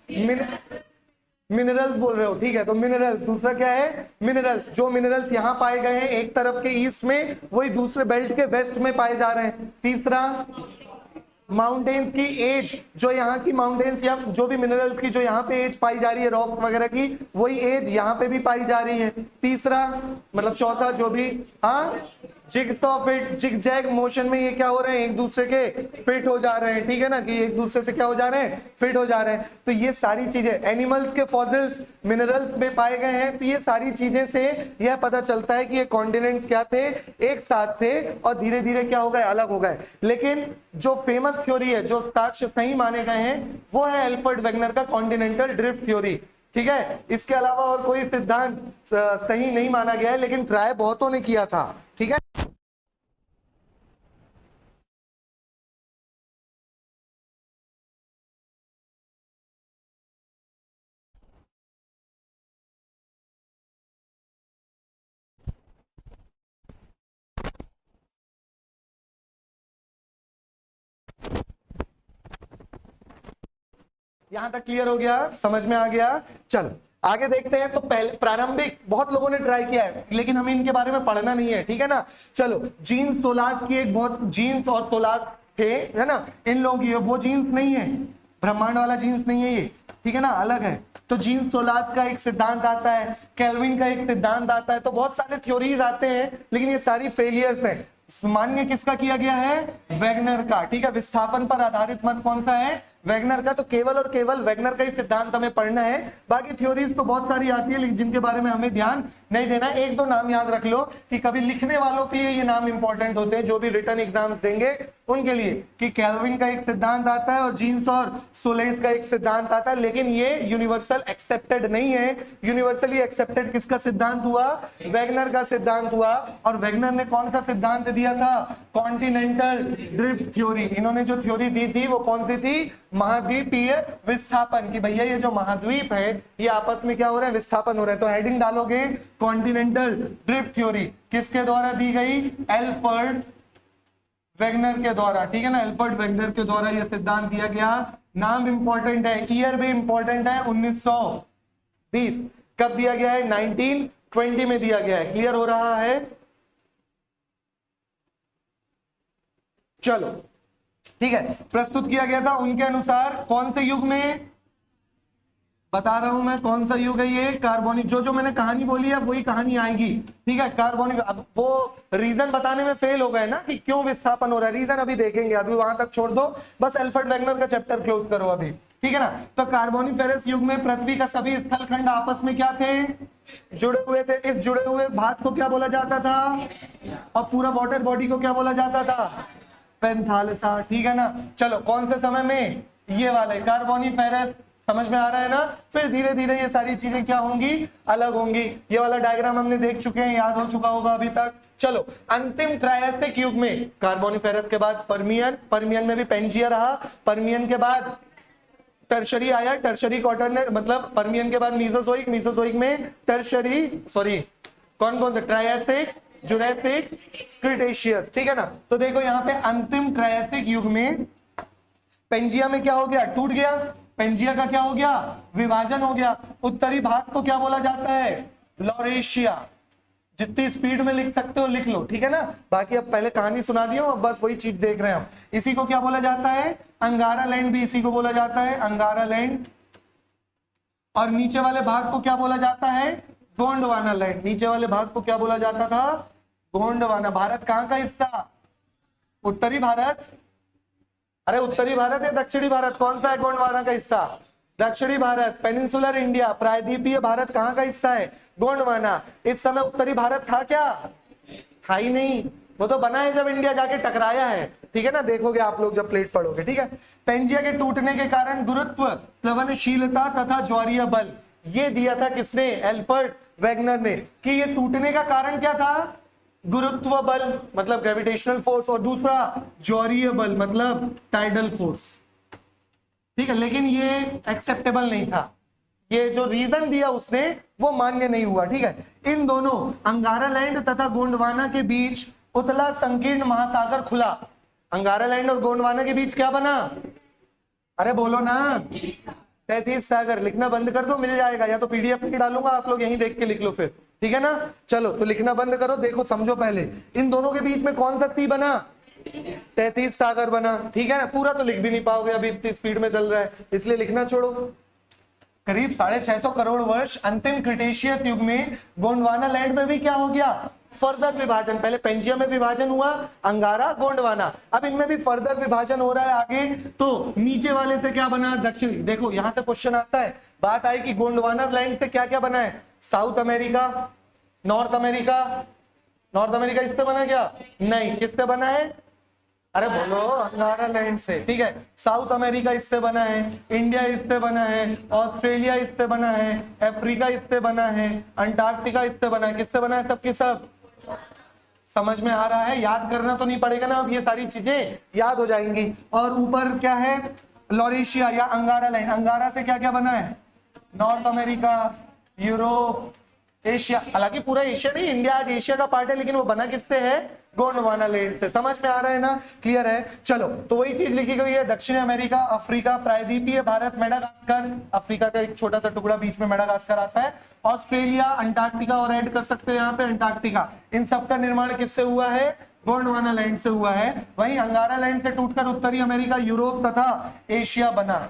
मिनरल्स बोल रहे हो, ठीक है, तो मिनरल्स। दूसरा क्या है, मिनरल्स, जो मिनरल्स यहाँ पाए गए हैं एक तरफ के ईस्ट में, वही दूसरे बेल्ट के वेस्ट में पाए जा रहे हैं। तीसरा माउंटेन्स की एज, जो यहाँ की माउंटेन्स या जो भी मिनरल्स की जो यहाँ पे एज पाई जा रही है, रॉक्स वगैरह की, वही एज यहाँ पे भी पाई जा रही है। तीसरा मतलब चौथा जो भी, हाँ जिगसॉ फिट, जिगजैग मोशन में ये क्या हो रहे हैं, एक दूसरे के फिट हो जा रहे हैं, ठीक है ना, कि एक दूसरे से क्या हो जा रहे हैं, फिट हो जा रहे हैं। तो ये सारी चीजें एनिमल्स के फॉसिल्स मिनरल्स में पाए गए हैं। तो ये सारी चीजें से यह पता चलता है कि ये कॉन्टिनेंट्स क्या थे, एक साथ थे और धीरे धीरे क्या हो गए, अलग हो गए। लेकिन जो फेमस थ्योरी है, जो साक्ष्य सही माने गए हैं, वो है एल्फ्रेड वेगनर का कॉन्टिनेंटल ड्रिफ्ट थ्योरी, ठीक है। इसके अलावा और कोई सिद्धांत सही नहीं माना गया है, लेकिन ट्राई बहुतों ने किया था, ठीक है। यहां तक क्लियर हो गया, समझ में आ गया। चलो आगे देखते हैं। तो पहले प्रारंभिक बहुत लोगों ने ट्राई किया है, लेकिन हमें इनके बारे में पढ़ना नहीं है, ठीक है ना। चलो जीन्स सोलास की एक बहुत, जीन्स और सोलास थे, है ना, इन लोगों की वो जीन्स नहीं है, ब्रह्मांड वाला जीन्स नहीं है ये, ठीक है ना, अलग है। तो जीन्स सोलास का एक सिद्धांत आता है, केल्विन का एक सिद्धांत आता है, तो बहुत सारे थ्योरीज आते हैं, लेकिन ये सारी फेलियर्स हैं। मान्य किसका किया गया है, वेगनर का, ठीक है। विस्थापन पर आधारित मत कौन सा है, वेगनर का। तो केवल और केवल वेगनर का ही सिद्धांत हमें पढ़ना है, बाकी थ्योरीज तो बहुत सारी आती है, लेकिन जिनके बारे में हमें ध्यान नहीं देना है। एक दो नाम याद रख लो कि कभी लिखने वालों के लिए ये नाम इंपॉर्टेंट होते हैं, जो भी रिटर्न एग्जाम्स देंगे उनके लिए, कि केल्विन का एक सिद्धांत आता है और जीन्स और सोलेस का एक सिद्धांत आता है, लेकिन ये यूनिवर्सल एक्सेप्टेड नहीं है। यूनिवर्सली एक्सेप्टेड किसका सिद्धांत हुआ, वेगनर का सिद्धांत हुआ। और वेगनर ने कौन सा सिद्धांत दिया था, कॉन्टिनेंटल ड्रिफ्ट थ्योरी। इन्होंने जो थ्योरी दी थी वो कौन सी थी, महाद्वीपीय विस्थापन की। भैया ये जो महाद्वीप है ये आपस में क्या हो रहा है, विस्थापन हो रहा है। तो हेडिंग डालोगे कॉन्टिनेंटल ड्रिफ्ट थ्योरी, किसके द्वारा दी गई, एल्फ्रेड वेगनर के द्वारा, ठीक है ना। एल्फ्रेड वेगनर के द्वारा यह सिद्धांत दिया गया। नाम इंपॉर्टेंट है, ईयर भी इंपॉर्टेंट है, 1920। कब दिया गया है, 1920 में दिया गया है। क्लियर हो रहा है। चलो ठीक है, प्रस्तुत किया गया था उनके अनुसार कौन से युग में, बता रहा हूं मैं कौन सा युग है ये, कार्बोनिक। जो मैंने कहानी बोली है वही कहानी आएगी, ठीक है। कार्बोनिक, अब वो रीजन बताने में फेल हो गए ना कि क्यों विस्थापन हो रहा है, रीजन अभी देखेंगे, अभी वहां तक छोड़ दो, बस एल्फ्रेड वेगनर का चैप्टर क्लोज करो अभी, ठीक है ना। तो कार्बोनिफेरस युग में पृथ्वी का सभी स्थलखंड आपस में क्या थे, जुड़े हुए थे। इस जुड़े हुए भाग को क्या बोला जाता था, और पूरा वाटर बॉडी को क्या बोला जाता था, पेंथालिसा, ठीक है ना। चलो कौन से समय में, ये वाले कार्बोनिफेरस, समझ में आ रहा है ना। फिर धीरे धीरे ये सारी चीजें क्या होंगी, अलग होंगी। ये वाला डायग्राम हमने देख चुके हैं, याद हो चुका होगा अभी तक। चलो अंतिम ट्रायसिक युग में, कार्बोनिफेरस के बाद पर्मियन, पर्मियन में भी पेंजिया रहा, पर्मियन के बाद टर्शरी आया, टर्शरी क्वार्टरनरी, मतलब पर्मियन के बाद मीसोजोइक, मीसोजोइक में टर्शरी, सॉरी कौन कौन से, ट्रायसिक, जुरैसिक, क्रिटेशियस, ठीक है ना। तो देखो यहाँ पे अंतिम ट्रायसिक युग में पेंजिया में क्या हो गया, टूट गया। पेंजिया का क्या हो गया, विभाजन हो गया। उत्तरी भाग को क्या बोला जाता है, लॉरेशिया। जितनी स्पीड में लिख सकते हो लिख लो, ठीक है ना। बाकी अब पहले कहानी सुना दी हूं, अब बस वही चीज देख रहे हैं हम। इसी को क्या बोला जाता है, अंगारा लैंड भी इसी को बोला जाता है, अंगारा लैंड। और नीचे वाले भाग को क्या बोला जाता है, गोंडवाना लैंड। नीचे वाले भाग को क्या बोला जाता था, गोंडवाना। भारत कहां का हिस्सा, उत्तरी भारत, अरे उत्तरी भारत है दक्षिणी भारत, कौन सा है गोंडवाना का हिस्सा, दक्षिणी भारत। पेनिनसुलर इंडिया, प्रायद्वीपीय भारत कहां का हिस्सा है, गोंडवाना। इस समय उत्तरी भारत था क्या, था ही नहीं, वो तो बना है जब इंडिया जाके टकराया है, ठीक है ना। देखोगे आप लोग जब प्लेट पढ़ोगे, ठीक है। पेंजिया के टूटने के कारण गुरुत्व, प्लवनशीलता तथा ज्वारीय बल, ये दिया था किसने, एल्फ्रेड वेगनर ने, कि ये टूटने का कारण क्या था, गुरुत्व बल मतलब ग्रेविटेशनल फोर्स, और दूसरा ज्वारीय बल मतलब टाइडल फोर्स, ठीक है। लेकिन ये एक्सेप्टेबल नहीं था, ये जो रीजन दिया उसने वो मान्य नहीं हुआ, ठीक है। इन दोनों अंगारा लैंड तथा गोंडवाना के बीच उतला संकीर्ण महासागर खुला। अंगारा लैंड और गोंडवाना के बीच क्या बना, अरे बोलो ना, 33 सागर। लिखना बंद कर दो, मिल जाएगा, या तो पीडीएफ में डालूंगा, आप लोग यहीं देख के लिख लो फिर, ठीक है ना। चलो तो लिखना बंद करो, देखो समझो पहले, इन दोनों के बीच में कौन सा सी बना, 33 सागर बना, ठीक है ना। पूरा तो लिख भी नहीं पाओगे, अभी इतनी स्पीड में चल रहा है, इसलिए लिखना छोड़ो। करीब 650 करोड़ वर्ष अंतिम क्रिटेशियस युग में गोंडवाना लैंड में भी क्या हो गया, फर्दर विभाजन, पहले पेंजिया में विभाजन हुआ, अंगारा, गोंडवाना, अब इनमें भी फर्दर विभाजन हो रहा है आगे। तो नीचे वाले से क्या बना, दक्षिणी। देखो यहां से क्वेश्चन आता है, बात आई कि गोंडवाना लैंड से क्या क्या बना है, south America, north America. North America इससे बना क्या, नहीं, किससे बना है, अरे बोलो, अंगारा लैंड से, ठीक है। साउथ अमेरिका इससे बना है, इंडिया इससे बना है, ऑस्ट्रेलिया इससे बना है, अफ्रीका इससे बना है, अंटार्कटिका इससे बना है, किससे बना है, सब की सब। समझ में आ रहा है, याद करना तो नहीं पड़ेगा ना, अब ये सारी चीजें याद हो जाएंगी। और ऊपर क्या है, लॉरेशिया या अंगारा लैंड, अंगारा से क्या क्या बना है, नॉर्थ अमेरिका, यूरोप, एशिया। हालांकि पूरा एशिया नहीं, इंडिया आज एशिया का पार्ट है, लेकिन वो बना किससे है, गोंडवाना लैंड से। समझ में आ रहा है ना, क्लियर है। चलो, तो वही चीज लिखी गई है, दक्षिण अमेरिका, अफ्रीका, प्रायद्वीपीय भारत, मेडागास्कर, अफ्रीका का एक छोटा सा टुकड़ा, बीच में मेडागास्कर आता है, ऑस्ट्रेलिया, अंटार्कटिका, और ऐड कर सकते हैं यहाँ पे अंटार्कटिका। इन सब का निर्माण किससे हुआ है, गोंडवाना लैंड से हुआ है। वहीं अंगारा लैंड से टूटकर उत्तरी अमेरिका, यूरोप तथा एशिया बना।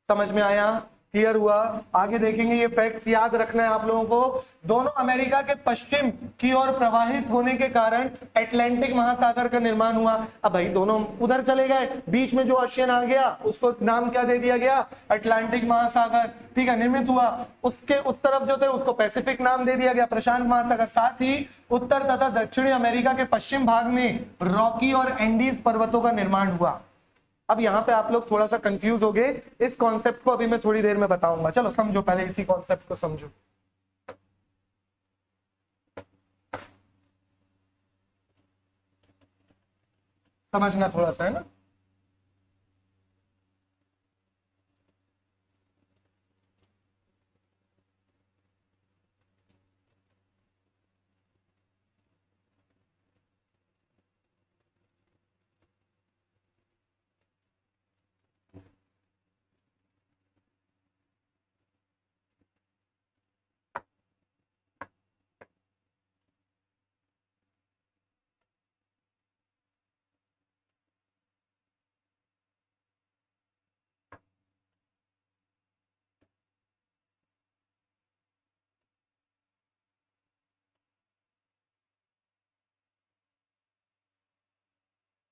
समझ में आया, क्लियर हुआ। आगे देखेंगे, ये फैक्ट्स याद रखना है आप लोगों को। दोनों अमेरिका के पश्चिम की ओर प्रवाहित होने के कारण अटलांटिक महासागर का निर्माण हुआ। अब भाई दोनों उधर चले गए, बीच में जो ओशियन आ गया उसको नाम क्या दे दिया गया, अटलांटिक महासागर, ठीक है, निर्मित हुआ। उसके उस तरफ जो थे उसको पैसिफिक नाम दे दिया गया, प्रशांत महासागर। साथ ही उत्तर तथा दक्षिणी अमेरिका के पश्चिम भाग में रॉकी और एंडीज पर्वतों का निर्माण हुआ। अब यहां पे आप लोग थोड़ा सा कंफ्यूज हो गए, इस कॉन्सेप्ट को अभी मैं थोड़ी देर में बताऊंगा। चलो समझो, पहले इसी कॉन्सेप्ट को समझो। समझना थोड़ा सा है ना।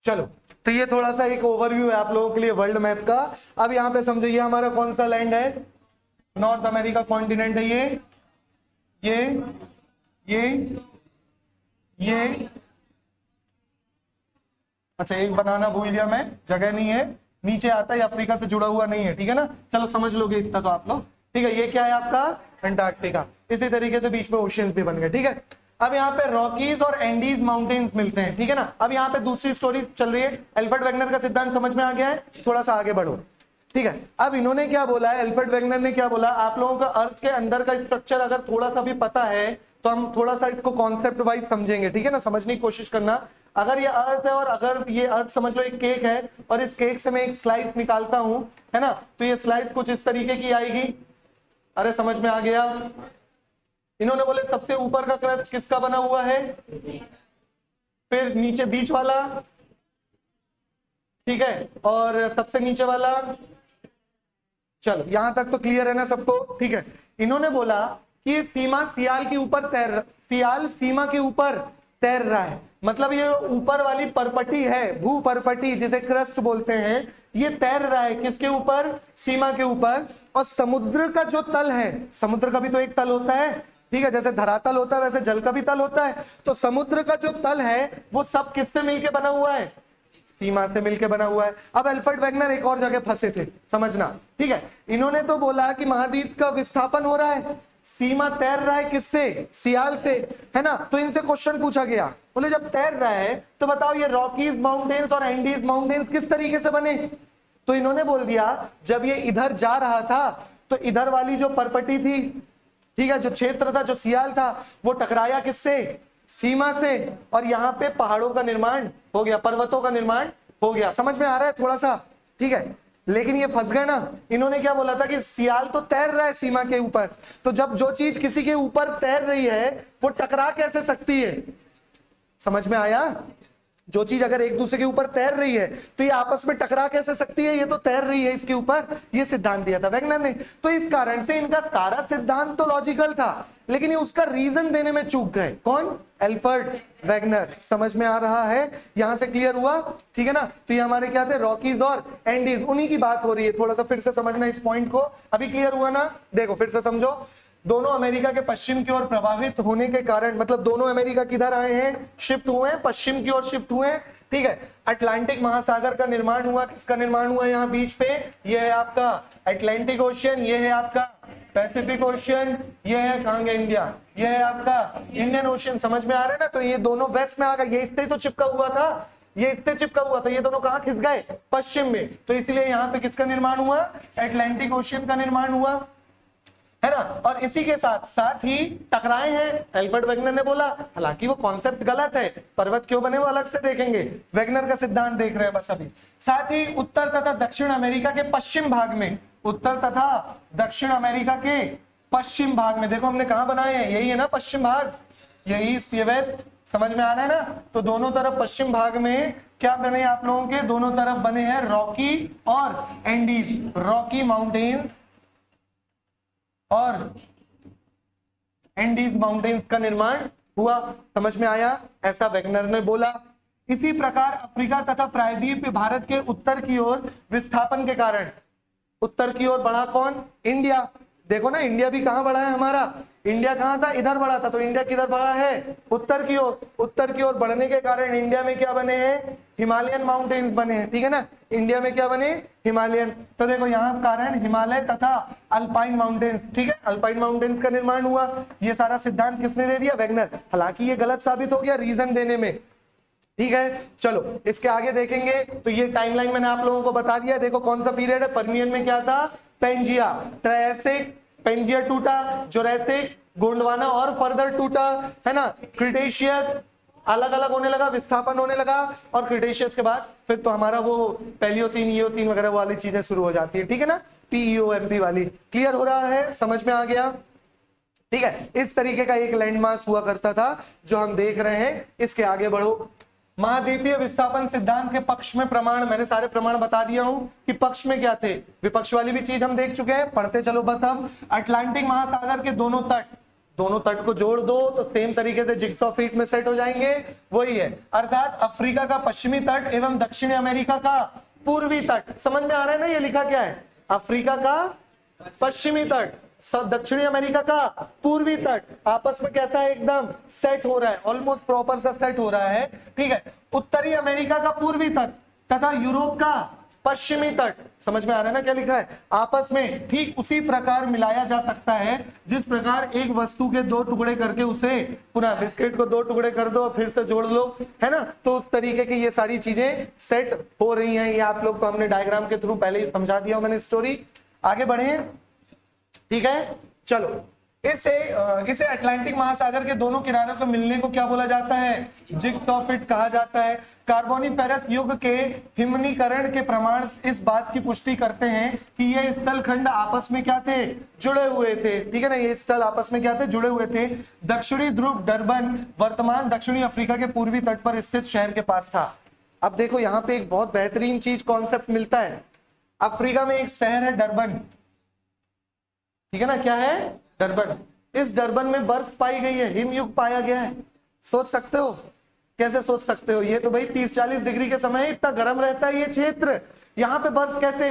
चलो, तो ये थोड़ा सा एक ओवरव्यू है आप लोगों के लिए वर्ल्ड मैप का। अब यहाँ पे समझो, ये हमारा कौन सा लैंड है, नॉर्थ अमेरिका कॉन्टिनेंट है ये ये अच्छा, एक बनाना भूल गया मैं, जगह नहीं है, नीचे आता है, अफ्रीका से जुड़ा हुआ नहीं है, ठीक है ना। चलो समझ लोगे इतना तो आप लोग, ठीक है। ये क्या है आपका, अंटार्कटिका। इसी तरीके से बीच में ओशियंस भी बन गए, ठीक है। अब यहाँ पे रॉकीज और एंडीज माउंटेन्स मिलते हैं, ठीक है ना। अब यहाँ पे दूसरी स्टोरी चल रही है, एल्फ्रेड वेगनर का सिद्धांत समझ में आ गया है, थोड़ा सा आगे बढ़ो, ठीक है। अब इन्होंने क्या बोला है, एल्फ्रेड वेगनर ने क्या बोला, आप लोगों का अर्थ के अंदर का स्ट्रक्चर अगर थोड़ा सा भी पता है तो हम थोड़ा सा इसको कॉन्सेप्ट वाइज समझेंगे, ठीक है ना, समझने की कोशिश करना। अगर ये अर्थ है और अगर ये अर्थ समझ लो एक केक है और इस केक से मैं एक स्लाइस निकालता हूं, है ना, तो ये स्लाइस कुछ इस तरीके की आएगी। अरे समझ में आ गया। इन्होंने बोले सबसे ऊपर का क्रस्ट किसका बना हुआ है, फिर नीचे बीच वाला, ठीक है, और सबसे नीचे वाला। चलो यहां तक तो क्लियर है ना सबको, ठीक है। इन्होंने बोला कि सीमा सियाल के ऊपर सियाल सीमा के ऊपर तैर रहा है, मतलब ये ऊपर वाली परपटी है, भू परपटी जिसे क्रस्ट बोलते हैं, ये तैर रहा है किसके ऊपर, सीमा के ऊपर। और समुद्र का जो तल है, समुद्र का भी तो एक तल होता है, ठीक है, जैसे धरातल होता है वैसे जल का भी तल होता है। तो समुद्र का जो तल है वो सब किससे मिलके बना हुआ है, सीमा से मिलके बना हुआ है। अब एल्फ्रेड वेगनर एक और जगह फंसे थे, समझना, ठीक है। इन्होंने तो बोला कि महाद्वीप का विस्थापन हो रहा है, सीमा तैर रहा है किससे, सियाल से, है ना। तो इनसे क्वेश्चन पूछा गया, बोले जब तैर रहा है तो बताओ ये रॉकीज माउंटेन्स और एंडीज माउंटेन्स किस तरीके से बने। तो इन्होंने बोल दिया जब ये इधर जा रहा था तो इधर वाली जो परपटी थी, ठीक है, जो क्षेत्र था, जो सियाल था, वो टकराया किससे, सीमा से, और यहाँ पे पहाड़ों का निर्माण हो गया, पर्वतों का निर्माण हो गया। समझ में आ रहा है थोड़ा सा, ठीक है। लेकिन ये फंस गए ना, इन्होंने क्या बोला था कि सियाल तो तैर रहा है सीमा के ऊपर, तो जब जो चीज किसी के ऊपर तैर रही है वो टकरा कैसे सकती है, समझ में आया। जो चीज अगर एक दूसरे के ऊपर तैर रही है तो ये आपस में टकरा कैसे सकती है, ये तो तैर रही है इसके ऊपर, ये सिद्धांत दिया था वैगनर ने। तो इस कारण से इनका सारा सिद्धांत तो लॉजिकल था, लेकिन ये उसका रीजन देने में चूक गए। कौन? Alfred Wagner. समझ में आ रहा है? यहां से क्लियर हुआ? ठीक है ना। तो ये हमारे क्या थे? रॉकीज और एंडीज, उन्हीं की बात हो रही है। थोड़ा सा फिर से समझना इस पॉइंट को। अभी क्लियर हुआ ना? देखो फिर से समझो। दोनों अमेरिका के पश्चिम की ओर प्रभावित होने के कारण, मतलब दोनों अमेरिका किधर आए हैं? शिफ्ट हुए हैं, पश्चिम की ओर शिफ्ट हुए हैं। ठीक है। अटलांटिक महासागर का निर्माण हुआ। किसका निर्माण हुआ? यहाँ बीच पे ये है आपका अटलांटिक ओशियन, ये है आपका पैसिफिक ओशियन, ये है कहां गया? इंडिया, ये है आपका इंडियन ओशियन। समझ में आ रहा है ना? तो ये दोनों वेस्ट में आ गए। ये इससे तो चिपका हुआ था, ये इससे चिपका हुआ था, ये दोनों कहां खिस गए? पश्चिम में। तो इसलिए यहाँ पे किसका निर्माण हुआ? अटलांटिक ओशियन का निर्माण हुआ, है ना। और इसी के साथ साथ ही टकराए हैं, एल्फ्रेड वैगनर ने बोला। हालांकि वो कॉन्सेप्ट गलत है, पर्वत क्यों बने वो अलग से देखेंगे, वैगनर का सिद्धांत देख रहे हैं बस अभी। साथ ही उत्तर तथा दक्षिण अमेरिका के पश्चिम भाग में, उत्तर तथा दक्षिण अमेरिका के पश्चिम भाग में, देखो हमने कहा बनाए हैं, यही है ना पश्चिम भाग, ये ईस्ट ये वेस्ट। समझ में आ रहा है ना? तो दोनों तरफ पश्चिम भाग में क्या बने आप लोगों के? दोनों तरफ बने हैं रॉकी और एंडीज, रॉकी माउंटेन्स और एंडीज माउंटेन्स का निर्माण हुआ। समझ में आया? ऐसा वैगनर ने बोला। इसी प्रकार अफ्रीका तथा प्रायद्वीप भारत के उत्तर की ओर विस्थापन के कारण, उत्तर की ओर बढ़ा कौन? इंडिया। देखो ना, इंडिया भी कहां बढ़ा है हमारा? इंडिया कहां था? इधर बढ़ा था। तो इंडिया किधर बढ़ा है? उत्तर की ओर। उत्तर की ओर बढ़ने के कारण इंडिया में क्या बने हैं? हिमालयन माउंटेन्स बने हैं। ठीक है ना, इंडिया में क्या बने? हिमालयन। तो देखो यहाँ कारण हिमालय तथा अल्पाइन माउंटेन्स। ठीक है, अल्पाइन माउंटेन्स का निर्माण हुआ। ये सारा सिद्धांत किसने दे दिया? वैगनर। हालांकि ये गलत साबित हो गया रीजन देने में। ठीक है, चलो इसके आगे देखेंगे। तो ये टाइमलाइन मैंने आप लोगों को बता दिया। देखो कौन सा पीरियड है? पर्मियन में क्या था? पेंजिया, ट्रायसिक, पेंजिया टूटा, जोरैसिक, गोंडवाना और फर्दर टूटा, है ना। क्रिटेशियस अलग अलग होने लगा, विस्थापन होने लगा, और क्रिटेशियस के बाद फिर तो हमारा वो पैलियोसीन, ईओसीन वगैरह वाली चीजें शुरू हो जाती है। ठीक है ना, पीईओएमपी वाली। क्लियर हो रहा है? समझ में आ गया? ठीक है, इस तरीके का एक लैंडमार्क हुआ करता था जो हम देख रहे हैं। इसके आगे बढ़ो। महाद्वीपीय विस्थापन सिद्धांत के पक्ष में प्रमाण, मैंने सारे प्रमाण बता दिया हूं कि पक्ष में क्या थे। विपक्ष वाली भी चीज हम देख चुके हैं, पढ़ते चलो बस। अब अटलांटिक महासागर के दोनों तट को जोड़ दो तो सेम तरीके से जिग्सॉ फीट में सेट हो जाएंगे। वही है, अर्थात अफ्रीका का पश्चिमी तट एवं दक्षिणी अमेरिका का पूर्वी तट। समझ में आ रहा है ना? ये लिखा क्या है? अफ्रीका का पश्चिमी तट, दक्षिणी अमेरिका का पूर्वी तट आपस में कैसा है? एकदम सेट हो रहा है, ऑलमोस्ट प्रॉपर सा सेट हो रहा है। ठीक है, उत्तरी अमेरिका का पूर्वी तट तथा यूरोप का पश्चिमी तट। समझ में आ रहा है ना क्या लिखा है? आपस में ठीक उसी प्रकार मिलाया जा सकता है जिस प्रकार एक वस्तु के दो टुकड़े करके उसे, पुनः बिस्किट को दो टुकड़े कर दो और फिर से जोड़ लो, है ना। तो उस तरीके की ये सारी चीजें सेट हो रही हैं। ये आप लोग को हमने डायग्राम के थ्रू पहले ही समझा दिया मैंने स्टोरी। आगे बढ़े। ठीक है, चलो। इसे अटलांटिक महासागर के दोनों किनारों को मिलने को क्या बोला जाता है? जिग्सॉ फिट कहा जाता है। कार्बोनिफेरस युग के हिमनीकरण के प्रमाण इस बात की पुष्टि करते हैं कि ये स्थल खंड आपस में क्या थे? जुड़े हुए थे। ठीक है ना, ये स्थल आपस में क्या थे? जुड़े हुए थे। दक्षिणी ध्रुव डरबन वर्तमान दक्षिणी अफ्रीका के पूर्वी तट पर स्थित शहर के पास था। अब देखो यहाँ पे एक बहुत बेहतरीन चीज कॉन्सेप्ट मिलता है। अफ्रीका में एक शहर है डरबन। ठीक है ना, क्या है? डरबन। इस डरबन में बर्फ पाई गई है, हिमयुग पाया गया है। सोच सकते हो? कैसे सोच सकते हो? ये तो भाई 30-40 डिग्री के समय इतना गर्म रहता है ये क्षेत्र, यहाँ पे बर्फ कैसे?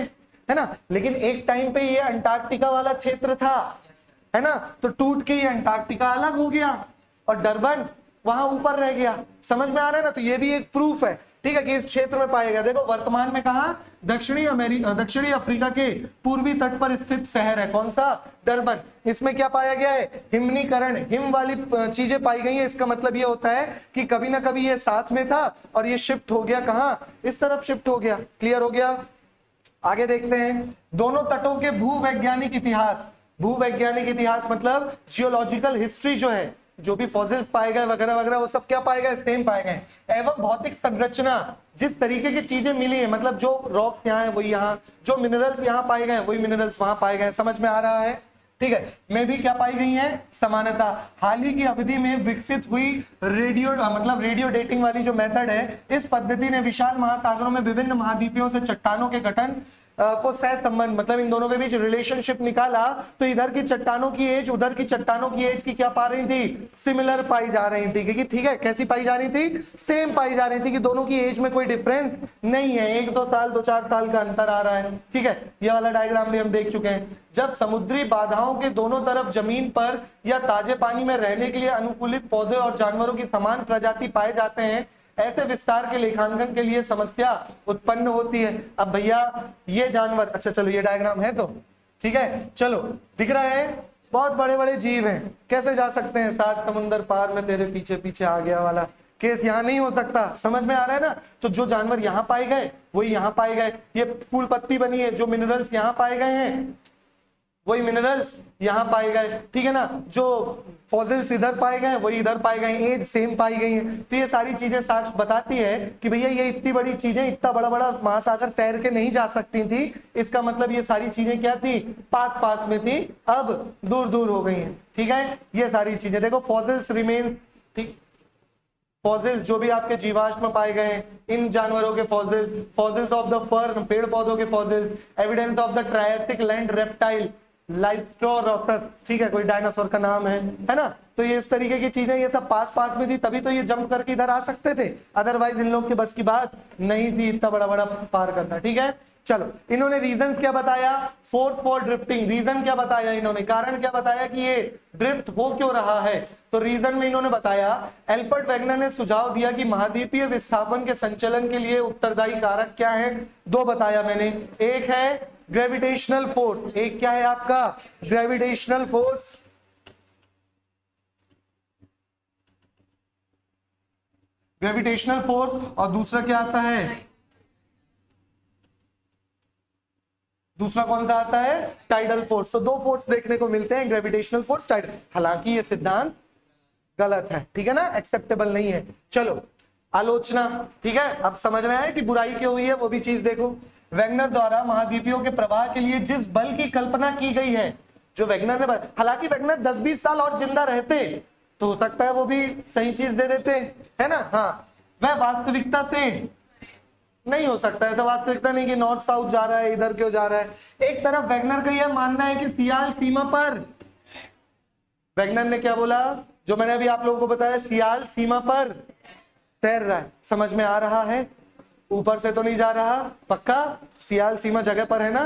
है ना। लेकिन एक टाइम पे ये अंटार्कटिका वाला क्षेत्र था, है ना। तो टूट के ये अंटार्कटिका अलग हो गया और डरबन वहां ऊपर रह गया। समझ में आ रहा है ना? तो ये भी एक प्रूफ है, ठीक है, कि इस क्षेत्र में पाया गया। देखो वर्तमान में कहा? दक्षिणी अफ्रीका के पूर्वी तट पर स्थित शहर है। कौन सा? डरबन। इसमें क्या पाया गया है? हिमनीकरण, हिम वाली चीजें पाई गई है। इसका मतलब ये होता है कि कभी ना कभी ये साथ में था और ये शिफ्ट हो गया कहां? इस तरफ शिफ्ट हो गया। क्लियर हो गया? आगे देखते हैं। दोनों तटों के भूवैज्ञानिक इतिहास, भूवैज्ञानिक इतिहास मतलब जियोलॉजिकल हिस्ट्री जो है, जो भी फॉसिल्स पाए गए वगैरह वगैरह वो सब क्या पाए गए? सेम पाए गए। एवं भौतिक संरचना, जिस तरीके की चीजें मिली है, मतलब जो रॉक्स यहाँ है वही यहाँ, जो मिनरल्स यहाँ पाए गए वही मिनरल्स वहां पाए गए। समझ में आ रहा है? ठीक है, में भी क्या पाई गई है, समानता। हाल ही की अवधि में विकसित हुई रेडियो डेटिंग वाली जो मेथड है, इस पद्धति ने विशाल महासागरों में विभिन्न महाद्वीपों से चट्टानों के गठन को सह संबंध, मतलब इन दोनों के बीच रिलेशनशिप निकाला, तो इधर की चट्टानों की एज उधर की चट्टानों की एज की क्या पा रही थी, सिमिलर पाई जा रही थी। क्योंकि ठीक है, कैसी पाई जा रही थी, सेम पाई जा रही थी कि दोनों की एज में कोई डिफरेंस नहीं है, 1-2 साल 2-4 साल का अंतर आ रहा है। ठीक है, ये वाला डायग्राम भी हम देख चुके हैं। जब समुद्री बाधाओं के दोनों तरफ जमीन पर या ताजे पानी में रहने के लिए अनुकूलित पौधे और जानवरों की समान प्रजाति पाए जाते हैं, ऐसे विस्तार के लेखांकन के लिए समस्या उत्पन्न होती है। अब भैया ये जानवर, अच्छा चलो ये डायग्राम है तो ठीक है, चलो दिख रहा है, बहुत बड़े बड़े जीव हैं, कैसे जा सकते हैं 7 समुंदर पार में तेरे पीछे पीछे आ गया वाला केस यहाँ नहीं हो सकता। समझ में आ रहा है ना? तो जो जानवर यहाँ पाए गए वही यहाँ पाए गए, ये फूल पत्ती बनी है, जो मिनरल्स यहाँ पाए गए हैं वही मिनरल्स यहाँ पाए गए। ठीक है ना, जो फॉसिल्स इधर पाए गए वही इधर पाए गए, एज सेम पाई गई है। तो ये सारी चीजें साक्ष्य बताती है कि भैया ये इतनी बड़ी चीजें, इतना बड़ा बड़ा महासागर तैर के नहीं जा सकती थी। इसका मतलब ये सारी चीजें क्या थी, पास पास में थी, अब दूर दूर हो गई हैं। ठीक है, ये सारी चीजें देखो, फॉसिल्स रिमेन, ठीक, फॉसिल्स जो भी आपके जीवाश्म पाए गए, इन जानवरों के fossils, fossils of the fern, पेड़ पौधों के fossils, evidence of the Triassic land reptile Lystrosaurus, ठीक है, कोई डायनासोर का नाम है ना। तो ये इस तरीके की चीजें, ये सब पास पास में थी, तभी तो ये जंप करके इधर आ सकते थे, अदरवाइज इन लोग के बस की बात नहीं थी इतना बड़ा बड़ा पार करना। ठीक है, चलो इन्होंने रीजंस क्या बताया, फोर्स फॉर ड्रिफ्टिंग, रीजन क्या बताया इन्होंने, कारण क्या बताया कि ये ड्रिफ्ट हो क्यों रहा है। तो रीजन में इन्होंने बताया, एल्फ्रेड वेगनर ने सुझाव दिया कि महाद्वीपीय विस्थापन के संचलन के लिए उत्तरदायी कारक क्या है, 2 बताया मैंने। एक है ग्रेविटेशनल फोर्स, एक क्या है आपका, ग्रेविटेशनल फोर्स, ग्रेविटेशनल फोर्स, और दूसरा क्या आता है, दूसरा कौन सा आता है, टाइडल फोर्स। तो 2 फोर्स देखने को मिलते हैं, ग्रेविटेशनल फोर्स, टाइडल। हालांकि ये सिद्धांत गलत है, ठीक है ना, एक्सेप्टेबल नहीं है। चलो आलोचना, ठीक है, अब समझ में आया कि बुराई क्यों हुई है, वो भी चीज देखो। वेगनर द्वारा महाद्वीपियों के प्रवाह के लिए जिस बल की कल्पना की गई है, जो वेगनर ने, हालांकि वेगनर 10-20 साल और जिंदा रहते तो हो सकता है वो भी सही चीज दे देते, है ना। हाँ, वह वास्तविकता से नहीं हो सकता, ऐसा वास्तविकता नहीं कि नॉर्थ साउथ जा रहा है, इधर क्यों जा रहा है। एक तरफ वेगनर का यह मानना है कि सियाल सीमा पर, वेगनर ने क्या बोला, जो मैंने अभी आप लोगों को बताया, सियाल सीमा पर तैर रहा है। समझ में आ रहा है, ऊपर से तो नहीं जा रहा, पक्का सियाल सीमा जगह पर है ना,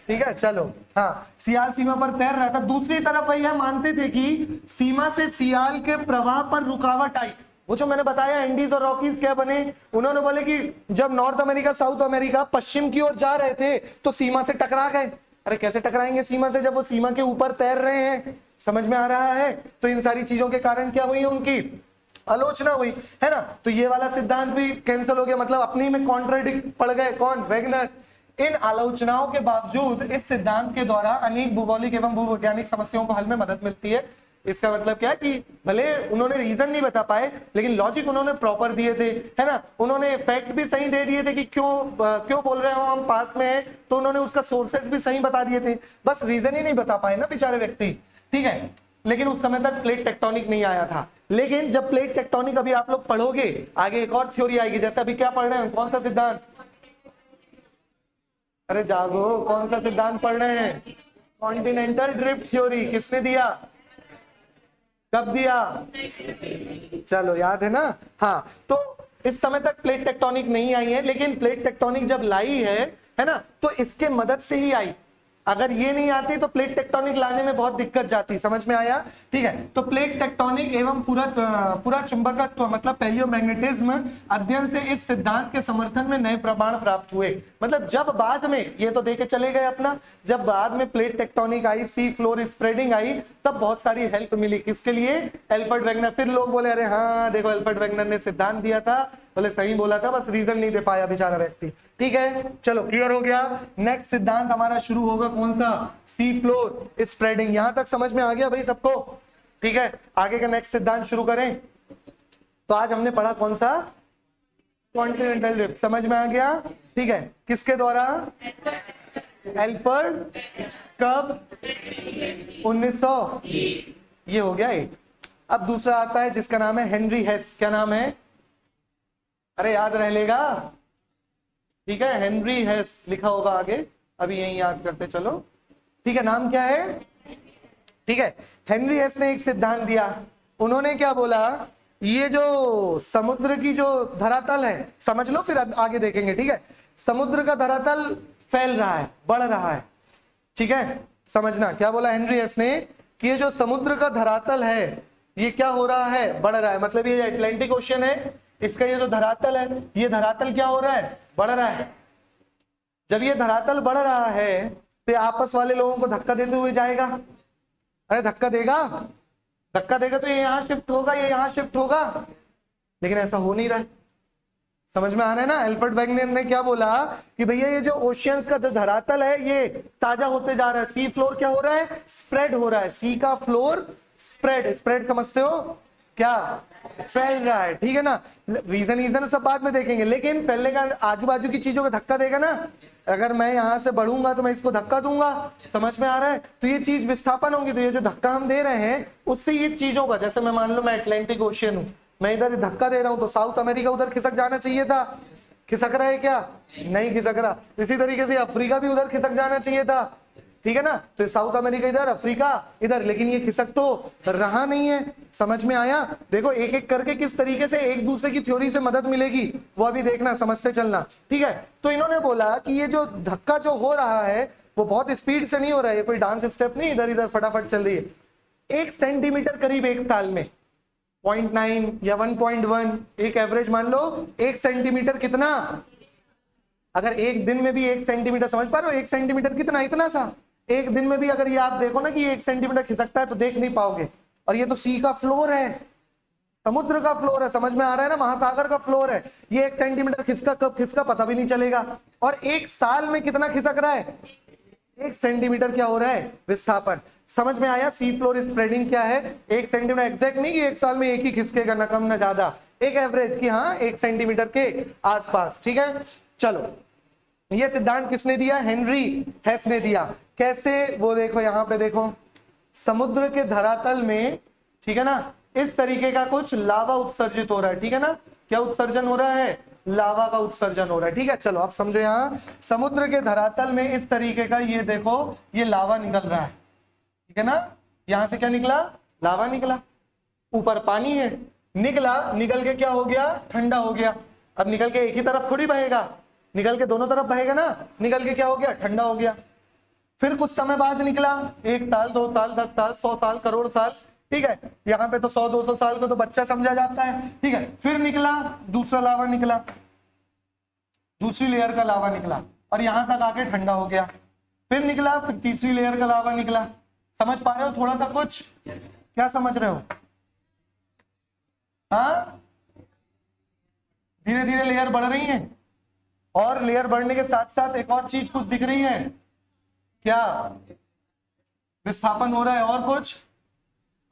ठीक है। चलो हाँ, सियाल सीमा पर तैर रहा था। दूसरी तरफ भैया मानते थे कि सीमा से सियाल के प्रवाह पर रुकावट आई। वो जो मैंने बताया एंडीज और रॉकीज क्या बने, उन्होंने बोले कि जब नॉर्थ अमेरिका साउथ अमेरिका पश्चिम की ओर जा रहे थे तो सीमा से टकरा गए। अरे कैसे टकराएंगे सीमा से जब वो सीमा के ऊपर तैर रहे हैं, समझ में आ रहा है। तो इन सारी चीजों के कारण क्या हुई, उनकी आलोचना हुई, है ना। तो ये वाला सिद्धांत भी कैंसिल हो गया, मतलब अपनी में कॉन्ट्राडिक्ट पड़ गए, कौन, वेगनर। इन आलोचनाओं के बावजूद इस सिद्धांत के द्वारा अनेक भूगोलिक एवं भूवैज्ञानिक समस्याओं को हल में मदद मिलती है। इसका मतलब क्या है कि भले उन्होंने रीजन नहीं बता पाए, लेकिन लॉजिक उन्होंने प्रॉपर दिए थे, है ना। उन्होंने फैक्ट भी सही दे दिए थे कि क्यों बोल रहे हो हम पास में है, तो उन्होंने उसका सोर्सेस भी सही बता दिए थे, बस रीजन ही नहीं बता पाए ना बेचारे व्यक्ति, ठीक है। लेकिन उस समय तक प्लेट टेक्टोनिक नहीं आया था। लेकिन जब प्लेट टेक्टोनिक अभी आप लोग पढ़ोगे, आगे एक और थ्योरी आएगी, जैसे अभी क्या पढ़ रहे हैं, कौन सा सिद्धांत, अरे जागो, कौन सा सिद्धांत पढ़ रहे हैं, कॉन्टिनेंटल ड्रिफ्ट थ्योरी। किसने दिया, कब दिया, चलो याद है ना। हाँ, तो इस समय तक प्लेट टेक्टोनिक नहीं आई है, लेकिन प्लेट टेक्टोनिक जब लाई है ना, तो इसके मदद से ही आई। अगर ये नहीं आती तो प्लेट टेक्टोनिक लाने में बहुत दिक्कत जाती, समझ में आया, ठीक है। तो प्लेट टेक्टोनिक एवं पूरा चुंबकत्व मतलब पैलियोमैग्नेटिज्म अध्ययन से इस सिद्धांत के समर्थन में नए प्रमाण प्राप्त हुए। मतलब जब बाद में ये तो देके चले गए अपना, जब बाद में प्लेट टेक्टोनिक आई, सी फ्लोर स्प्रेडिंग आई, तब बहुत सारी हेल्प मिली, किसके लिए, एल्फ्रेड वेगनर। फिर लोग बोले अरे हाँ देखो एल्फ्रेड वेगनर ने सिद्धांत दिया था, बोले सही बोला था, बस रीजन नहीं दे पाया बेचारा व्यक्ति, ठीक है। चलो क्लियर हो गया। नेक्स्ट सिद्धांत हमारा शुरू होगा कौन सा, सी फ्लोर स्प्रेडिंग। यहां तक समझ में आ गया भाई सबको, ठीक है। आगे का नेक्स्ट सिद्धांत शुरू करें। तो आज हमने पढ़ा कौन सा, कॉन्टिनेंटल ड्रिफ्ट, समझ में आ गया, ठीक है। किसके द्वारा, एल्फ्रेड कब? 1900, ये हो गया एक। अब दूसरा आता है जिसका नाम है हेनरी हेस। क्या नाम है? अरे याद रह लेगा, ठीक है, हेनरी हेस लिखा होगा आगे, अभी यही याद करते चलो, ठीक है। नाम क्या है? ठीक है, हेनरी हेस ने एक सिद्धांत दिया। उन्होंने क्या बोला, ये जो समुद्र की जो धरातल है, समझ लो फिर आगे देखेंगे, ठीक है। समुद्र का धरातल फैल रहा है, बढ़ रहा है, ठीक है, समझना। क्या बोला हेनरी हेस ने कि ये जो समुद्र का धरातल है ये क्या हो रहा है? बढ़ रहा है। मतलब ये अटलांटिक ओशन है, इसका ये जो धरातल है, ये धरातल क्या हो रहा है? बढ़ रहा है। जब ये धरातल बढ़ रहा है तो आपस वाले लोगों को धक्का देते हुए जाएगा। अरे धक्का देगा, धक्का देगा तो ये यहां शिफ्ट होगा, ये यहां शिफ्ट होगा, लेकिन ऐसा हो नहीं रहा है। समझ में आ रहा है ना? एल्फ्रेड वेगनर ने क्या बोला कि भैया ये जो ओशियंस का जो धरातल है ये ताजा होते जा रहा है। सी फ्लोर क्या हो रहा है? स्प्रेड हो रहा है। सी का फ्लोर स्प्रेड, स्प्रेड समझते हो क्या? फैल रहा है, ठीक है ना। रीजन सब बाद में देखेंगे, लेकिन फैलने का आजू बाजू की चीजों को धक्का देगा ना। अगर मैं यहां से बढ़ूंगा तो मैं इसको धक्का दूंगा, समझ में आ रहा है? तो ये चीज विस्थापन होंगी, तो ये जो धक्का हम दे रहे हैं उससे ये चीजों का, जैसे मैं मान लो मैं अटलांटिक ओशियन हूं, मैं इधर धक्का दे रहा हूं तो साउथ अमेरिका उधर खिसक जाना चाहिए था। खिसक रहा है क्या? नहीं खिसक रहा। इसी तरीके से अफ्रीका भी उधर खिसक जाना चाहिए था, ठीक है ना। तो साउथ अमेरिका इधर, अफ्रीका इधर, लेकिन ये खिसक तो रहा नहीं है। समझ में आया? देखो एक एक करके किस तरीके से एक दूसरे की थ्योरी से मदद मिलेगी वो अभी देखना, समझते चलना, ठीक है। तो इन्होंने बोला कि ये जो धक्का जो हो रहा है वो बहुत स्पीड से नहीं हो रहा है, कोई डांस स्टेप नहीं इधर इधर फटाफट चल रही है। 1 सेंटीमीटर करीब एक साल में 0.9 या 1.1 एक एवरेज मान लो। 1 सेंटीमीटर कितना? अगर एक दिन में भी 1 सेंटीमीटर, समझ पा रहे हो? 1 सेंटीमीटर कितना? इतना सा। एक दिन में भी अगर ये आप देखो ना कि 1 सेंटीमीटर खिसकता है तो देख नहीं पाओगे। और ये तो सी का फ्लोर है, समुद्र का फ्लोर है, समझ में आ रहा है ना? महासागर का फ्लोर है। ये 1 सेंटीमीटर खिसका कब खिसका पता भी नहीं चलेगा। और एक साल में कितना खिसक रहा है? 1 सेंटीमीटर क्या हो रहा है? विस्थापन। समझ में आया? सी फ्लोर स्प्रेडिंग क्या है? 1 सेंटीमीटर, एग्जैक्ट नहीं कि एक साल में एक ही खिसकेगा, ना कम ना ज्यादा, एक एवरेज की, हाँ 1 सेंटीमीटर के आसपास, ठीक है। चलो, ये सिद्धांत किसने दिया? हेनरी हेस ने दिया। कैसे? वो देखो यहां पे देखो, समुद्र के धरातल में, ठीक है ना, इस तरीके का कुछ लावा उत्सर्जित हो रहा है, ठीक है ना। क्या उत्सर्जन हो रहा है? लावा का उत्सर्जन हो रहा है, ठीक है। चलो आप समझो, यहां समुद्र के धरातल में इस तरीके का, ये देखो ये लावा निकल रहा है, ठीक है ना। यहां से क्या निकला? लावा निकला। ऊपर पानी है, निकला, निकल के क्या हो गया? ठंडा हो गया। अब निकल के एक ही तरफ थोड़ी बहेगा, निकल के दोनों तरफ बहेगा ना। निकल के क्या हो गया? ठंडा हो गया। फिर कुछ समय बाद निकला, 1 साल, 2 साल, 10 साल, 100 साल, करोड़ साल, ठीक है। यहाँ पे तो 100-200 साल को तो बच्चा समझा जाता है, ठीक है। फिर निकला दूसरा लावा, निकला दूसरी लेयर का लावा निकला, और यहां तक आके ठंडा हो गया। फिर निकला, फिर तीसरी लेयर का लावा निकला। समझ पा रहे हो थोड़ा सा कुछ? क्या समझ रहे हो? हाँ, धीरे धीरे लेयर बढ़ रही है, और लेयर बढ़ने के साथ साथ एक और चीज कुछ दिख रही है, क्या? विस्थापन हो रहा है। और कुछ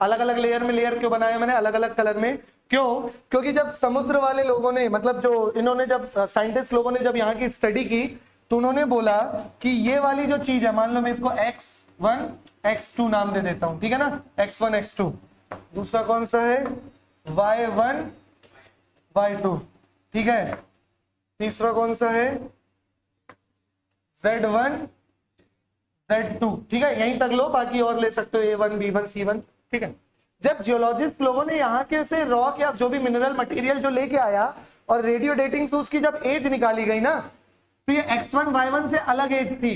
अलग अलग लेयर में, लेयर क्यों बनाया मैंने अलग अलग कलर में? क्यों? क्योंकि जब समुद्र वाले लोगों ने, मतलब जो इन्होंने, जब साइंटिस्ट लोगों ने जब यहाँ की स्टडी की तो उन्होंने बोला कि ये वाली जो चीज है, मान लो मैं इसको x1 x2 नाम दे देता हूं, ठीक है ना। x1 x2, दूसरा कौन सा है? y1 y2, ठीक है। तीसरा कौन सा है? z1 z2, ठीक है। यहीं तक लो, बाकी और ले सकते हो a1 b1 c1, ठीक है। जब जियोलॉजिस्ट लोगों ने यहाँ के से रॉक या जो भी मिनरल मटेरियल जो लेके आया और रेडियो डेटिंग से उसकी जब एज निकाली गई ना, तो ये x1 y1 से अलग एज थी,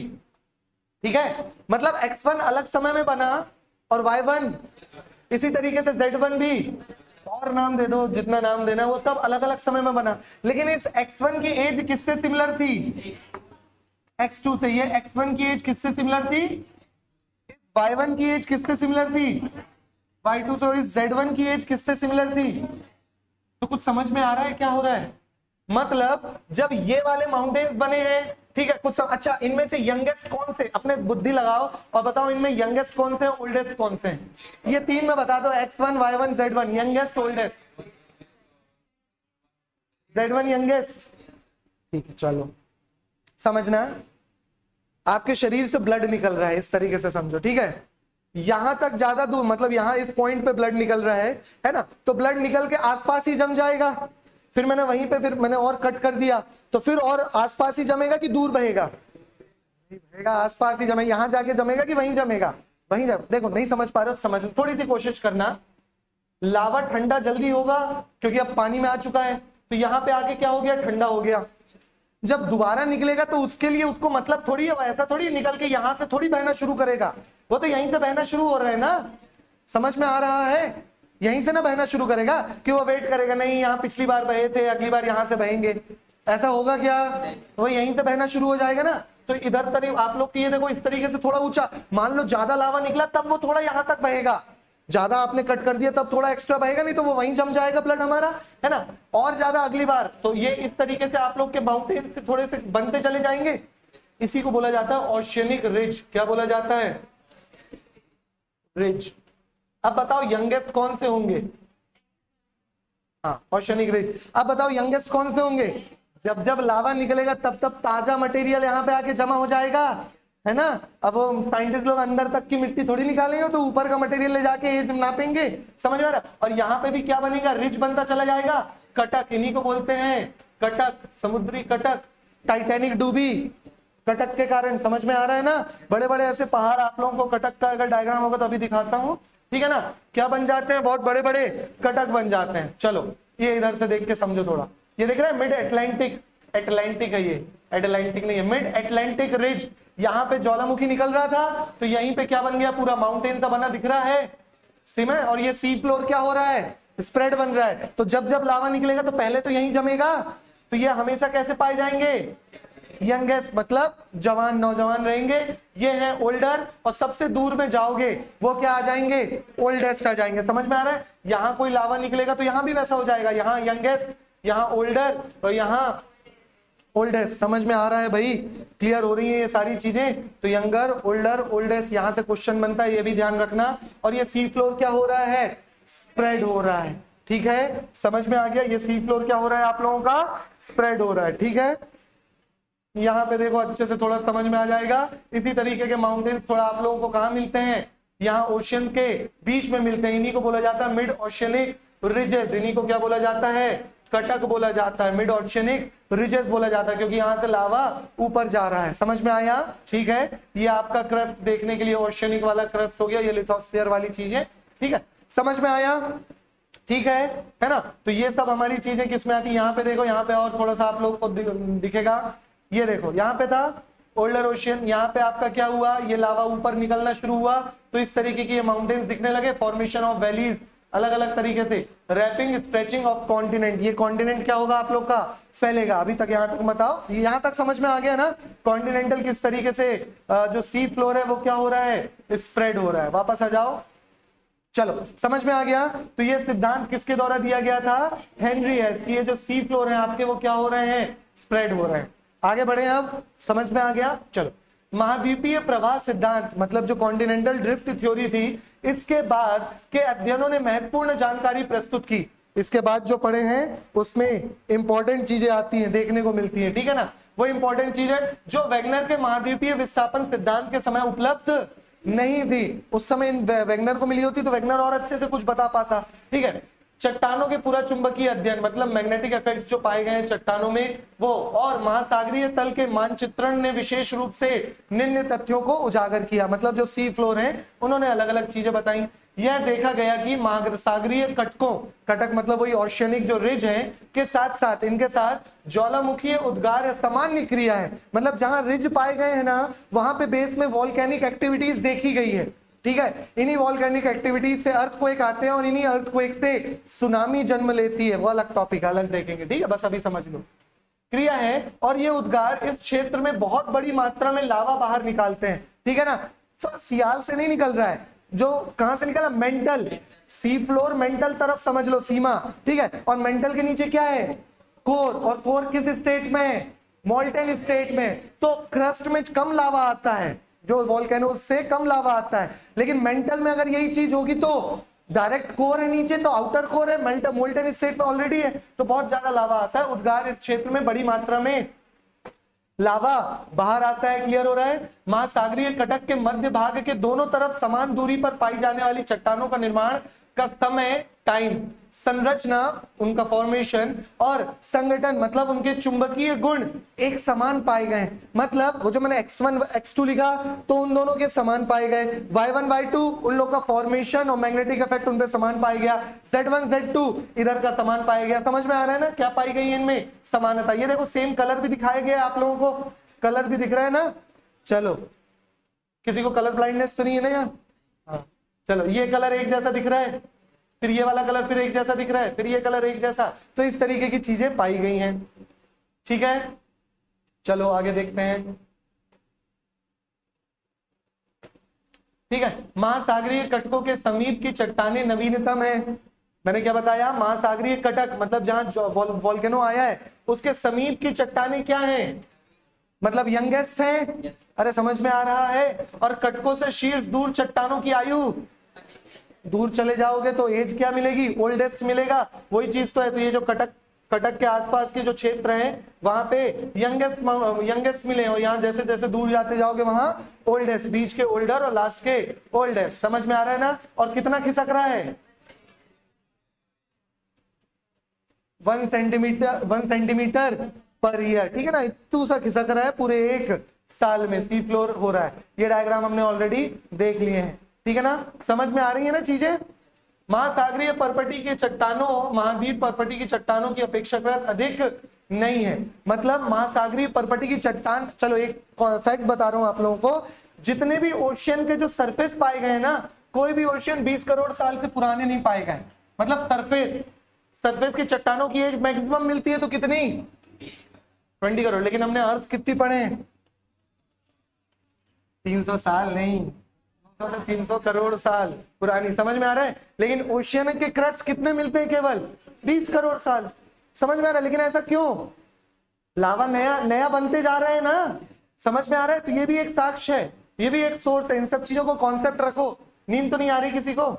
ठीक है। मतलब x1 अलग समय में बना और y1 इसी तरीके से z1 भी, और नाम दे दो जितना नाम देना, वो सब अलग अलग समय में बना। लेकिन इस x1 की एज किससे सिमिलर थी? x2 से। ये x1 की एज किससे सिमिलर थी? y1 की एज किससे सिमिलर थी? y2 से। और इस z1 की एज किससे सिमिलर थी? तो कुछ समझ में आ रहा है क्या हो रहा है? मतलब जब ये वाले माउंटेन्स बने हैं, ठीक है, कुछ अच्छा, इनमें से यंगेस्ट कौन से? अपने बुद्धि लगाओ और बताओ इनमें यंगेस्ट कौन से, ओल्डेस्ट कौन से? ये 3 में बता दो, x1 y1 z1, youngest oldest. z1 youngest, ठीक है। चलो समझना, आपके शरीर से ब्लड निकल रहा है, इस तरीके से समझो, ठीक है। यहां तक ज्यादा दूर, मतलब यहां इस पॉइंट पे ब्लड निकल रहा है ना, तो ब्लड निकल के आसपास ही जम जाएगा। फिर मैंने वहीं पे फिर मैंने और कट कर दिया, तो फिर और आसपास ही जमेगा कि दूर बहेगा? बहेगा, आसपास ही जमेगा। यहां जाके जमेगा कि वहीं जमेगा? वहीं जम। देखो नहीं समझ पा रहे हो, समझ थोड़ी सी कोशिश करना। लावा ठंडा जल्दी होगा क्योंकि अब पानी में आ चुका है, तो यहां पे आके क्या हो गया? ठंडा हो गया। जब दोबारा निकलेगा तो उसके लिए उसको मतलब थोड़ी है, ऐसा थोड़ी निकल के यहां से थोड़ी बहना शुरू करेगा, वो तो यहीं से बहना शुरू हो रहा है ना। समझ में आ रहा है? यहीं से ना बहना शुरू करेगा कि वो वेट करेगा, नहीं यहाँ पिछली बार बहे थे, अगली बार यहां से बहेंगे, ऐसा होगा क्या? वो यहीं से बहना शुरू हो जाएगा ना। तो इधर तरफ आप लोग ये देखो, इस तरीके से थोड़ा ऊंचा, मान लो ज्यादा लावा निकला तब वो थोड़ा यहां तक बहेगा, ज्यादा आपने कट कर दिया तब थोड़ा एक्स्ट्रा बहेगा, नहीं तो वो वहीं जम जाएगा ब्लड हमारा, है ना। और ज्यादा अगली बार, तो ये इस तरीके से आप लोग के माउंटेन से थोड़े से बनते चले जाएंगे। इसी को बोला जाता है ओशियनिक रिज। क्या बोला जाता है? रिज। अब बताओ यंगेस्ट कौन से होंगे? हाँ, ओशियनिक रिज। अब बताओ यंगेस्ट कौन से होंगे? जब जब लावा निकलेगा तब तब ताजा मटेरियल यहाँ पे आके जमा हो जाएगा, है ना। अब वो साइंटिस्ट लोग अंदर तक की मिट्टी थोड़ी निकालेंगे, तो ऊपर का मटेरियल ले जाके एज नापेंगे, समझ में आ रहा? और यहाँ पे भी क्या बनेगा? रिज बनता चला जाएगा। कटक, इन्हीं को बोलते हैं कटक, समुद्री कटक, टाइटैनिक डूबी कटक के कारण। समझ में आ रहा है ना? बड़े बड़े ऐसे पहाड़, आप लोगों को कटक का अगर डायग्राम होगा तो अभी दिखाता हूँ, ठीक है ना। क्या बन जाते हैं? बहुत बड़े बड़े कटक बन जाते हैं। चलो ये इधर से देख के समझो थोड़ा। ये देख रहे हैं मिड एटलांटिक, एटलांटिक है ये, एटलांटिक नहीं है, मिड एटलांटिक रिज। यहाँ पे ज्वालामुखी निकल रहा था, तो यहीं पे क्या बन गया? पूरा माउंटेन सा बना दिख रहा है, सीमा। और ये सी फ्लोर क्या हो रहा है? स्प्रेड बन रहा है। तो जब जब लावा निकलेगा तो पहले तो यहीं जमेगा, तो ये हमेशा कैसे पाए जाएंगे? यंगेस्ट, मतलब जवान, नौजवान रहेंगे। ये है ओल्डर, और सबसे दूर में जाओगे वो क्या आ जाएंगे? ओल्डेस्ट आ जाएंगे। समझ में आ रहा है? यहाँ कोई लावा निकलेगा तो यहाँ भी वैसा हो जाएगा, यहाँ यंगेस्ट, यहाँ ओल्डर और यहाँ ओल्डेस्ट। समझ में आ रहा है भाई? क्लियर हो रही है ये सारी चीजें? तो यंगर, ओल्डर, ओल्डेस्ट, यहां से क्वेश्चन बनता है, ये भी ध्यान रखना। और ये सी फ्लोर क्या हो रहा है? स्प्रेड हो रहा है, ठीक है। समझ में आ गया? ये सी फ्लोर क्या हो रहा है आप लोगों का? स्प्रेड हो रहा है, ठीक है। यहाँ पे देखो अच्छे से थोड़ा समझ में आ जाएगा। इसी तरीके के माउंटेन थोड़ा आप लोगों को कहाँ मिलते हैं? यहाँ ओशियन के बीच में मिलते हैं, इन्हीं को बोला जाता है मिड ओशियनिक रिजेस। इन्हीं को क्या बोला जाता है? कटक बोला जाता है, मिड ओशियनिक रिजेस बोला जाता है, क्योंकि यहाँ से लावा ऊपर जा रहा है। समझ में आया? ठीक है। ये आपका क्रस्ट देखने के लिए ओशियनिक वाला क्रस्ट हो गया, ये लिथोस्फीयर वाली चीज है, ठीक है। समझ में आया? ठीक है ना। तो ये सब हमारी चीजें किस में आती है? यहाँ पे देखो, यहाँ पे और थोड़ा सा आप लोग को दिखेगा। ये देखो यहाँ पे था ओल्डर ओशियन, यहाँ पे आपका क्या हुआ? ये लावा ऊपर निकलना शुरू हुआ, तो इस तरीके की ये माउंटेन्स दिखने लगे। फॉर्मेशन ऑफ वैलीज अलग अलग तरीके से, रैपिंग स्ट्रेचिंग ऑफ कॉन्टिनेंट। ये कॉन्टिनेंट क्या होगा आप लोग का? फैलेगा। अभी तक यहाँ तक बताओ, यहाँ तक समझ में आ गया ना? कॉन्टिनेंटल किस तरीके से जो सी फ्लोर है वो क्या हो रहा है? स्प्रेड हो रहा है। वापस आ जाओ, चलो समझ में आ गया। तो ये सिद्धांत किसके द्वारा दिया गया था? हेनरी हेस की। ये जो सी फ्लोर है आपके वो क्या हो रहे हैं? स्प्रेड हो रहे हैं। आगे बढ़े, अब समझ में आ गया। चलो, महाद्वीपीय प्रवाह सिद्धांत, मतलब जो कॉन्टिनेंटल ड्रिफ्ट थ्योरी थी, इसके बाद के अध्ययनों ने महत्वपूर्ण जानकारी प्रस्तुत की। इसके बाद जो पढ़े हैं उसमें इंपॉर्टेंट चीजें आती हैं, देखने को मिलती हैं, ठीक है ना। वो इंपॉर्टेंट चीज है जो वैगनर के महाद्वीपीय विस्थापन सिद्धांत के समय उपलब्ध नहीं थी। उस समय वैगनर को मिली होती तो वैगनर और अच्छे से कुछ बता पाता, ठीक है। चट्टानों के पूरा चुंबकीय अध्ययन, मतलब मैग्नेटिक इफेक्ट्स जो पाए गए हैं चट्टानों में वो, और महासागरीय तल के मानचित्रण ने विशेष रूप से निम्न तथ्यों को उजागर किया। मतलब जो सी फ्लोर है उन्होंने अलग अलग चीजें बताई। यह देखा गया कि महासागरीय कटकों, कटक मतलब वही ओशियनिक जो रिज है, के साथ साथ इनके साथ ज्वालामुखीय उद्गार सामान्य क्रिया है। मतलब जहां रिज पाए गए हैं ना, वहां पे बेस में वॉल्केनिक एक्टिविटीज देखी गई है, ठीक है। इन्हीं वॉल्केनिक एक्टिविटीज से अर्थक्वेक आते हैं और इन्हीं अर्थक्वेक से सुनामी जन्म लेती है। वो अलग टॉपिक, अलग देखेंगे, ठीक है। बस अभी समझ लो क्रिया है। और ये उद्गार इस क्षेत्र में बहुत बड़ी मात्रा में लावा बाहर निकालते हैं, ठीक है ना। सियाल से नहीं निकल रहा है, जो कहां से निकला? मेंटल, सी फ्लोर मेंटल तरफ समझ लो, सीमा, ठीक है। और मेंटल के नीचे क्या है? कोर। और कोर किस स्टेट में है? मोल्टेन स्टेट में। तो क्रस्ट में कम लावा आता है, जो वोल्केनो से कम लावा आता है। लेकिन मेंटल में अगर यही चीज होगी तो डायरेक्ट कोर है नीचे, तो आउटर कोर है, मोल्टेन स्टेट में ऑलरेडी है, तो बहुत ज्यादा लावा आता है। उद्गार इस क्षेत्र में बड़ी मात्रा में लावा बाहर आता है, क्लियर हो रहा है। महासागरीय कटक के मध्य भाग के दोनों तरफ समान दूरी पर पाई जाने वाली चट्टानों का निर्माण का समय, टाइम, संरचना उनका फॉर्मेशन और संगठन मतलब उनके चुंबकीय गुण एक समान पाए गए। मतलब वो जो मैंने x1 x2 लिखा तो उन दोनों के समान पाए गए, y1 y2 उन लोग का फॉर्मेशन और मैग्नेटिक इफेक्ट उन पे समान पाया गया, z1 z2 इधर का समान पाया गया। समझ में आ रहा है ना क्या पाई गई है इनमें समानता। ये देखो सेम कलर भी दिखाया गया आप लोगों को, कलर भी दिख रहा है ना। चलो किसी को कलर ब्लाइंडनेस तो नहीं है ना यहाँ? हाँ चलो, ये कलर एक जैसा दिख रहा है, फिर ये वाला कलर फिर एक जैसा दिख रहा है, फिर ये कलर एक जैसा, तो इस तरीके की चीजें पाई गई हैं। ठीक है चलो आगे देखते हैं। ठीक है, महासागरीय कटकों के समीप की चट्टानें नवीनतम है। मैंने क्या बताया, महासागरीय कटक मतलब जहां वोल्केनो आया है उसके समीप की चट्टानें क्या है, मतलब यंगेस्ट है। अरे समझ में आ रहा है। और कटकों से शीर्ष दूर चट्टानों की आयु, दूर चले जाओगे तो एज क्या मिलेगी, ओल्डेस्ट मिलेगा। वही चीज तो है। तो ये जो कटक के आसपास के जो क्षेत्र हैं वहां पे यंगेस्ट मिले, और यहाँ जैसे जैसे दूर जाते जाओगे वहां ओल्डेस्ट, बीच के ओल्डर और लास्ट के ओल्डेस्ट। समझ में आ रहा है ना। और कितना खिसक रहा है, 1 सेंटीमीटर पर ईयर। ठीक है ना, इतना सा खिसक रहा है पूरे एक साल में, सी फ्लोर हो रहा है। ये डायग्राम हमने ऑलरेडी देख लिए हैं। ठीक है ना, समझ में आ रही है ना चीजें। महासागरीय परपटी के चट्टानों महाद्वीप परपटी की चट्टानों की अपेक्षाकृत अधिक नहीं है। मतलब महासागरीय परपटी की चट्टान, चलो एक फैक्ट बता रहा हूं आप लोगों को, जितने भी ओशियन के जो सरफेस पाए गए ना, कोई भी ओशियन 20 करोड़ साल से पुराने नहीं पाए गए। मतलब सरफेस की चट्टानों की एज मैक्सिमम मिलती है तो कितनी, 20 करोड़। लेकिन हमने अर्थ कितनी पढ़े हैं, 300 साल नहीं, 300 करोड़ साल पुरानी। समझ में आ रहा है। लेकिन ओशियन के क्रस्ट कितने मिलते हैं, केवल 20 करोड़ साल। समझ में आ रहा है। लेकिन ऐसा क्यों, लावा नया नया बनते जा रहे हैं ना। समझ में आ रहा है। तो ये भी एक साक्ष्य है, ये भी एक सोर्स है। इन सब चीजों को कॉन्सेप्ट रखो। नींद तो नहीं आ रही किसी को,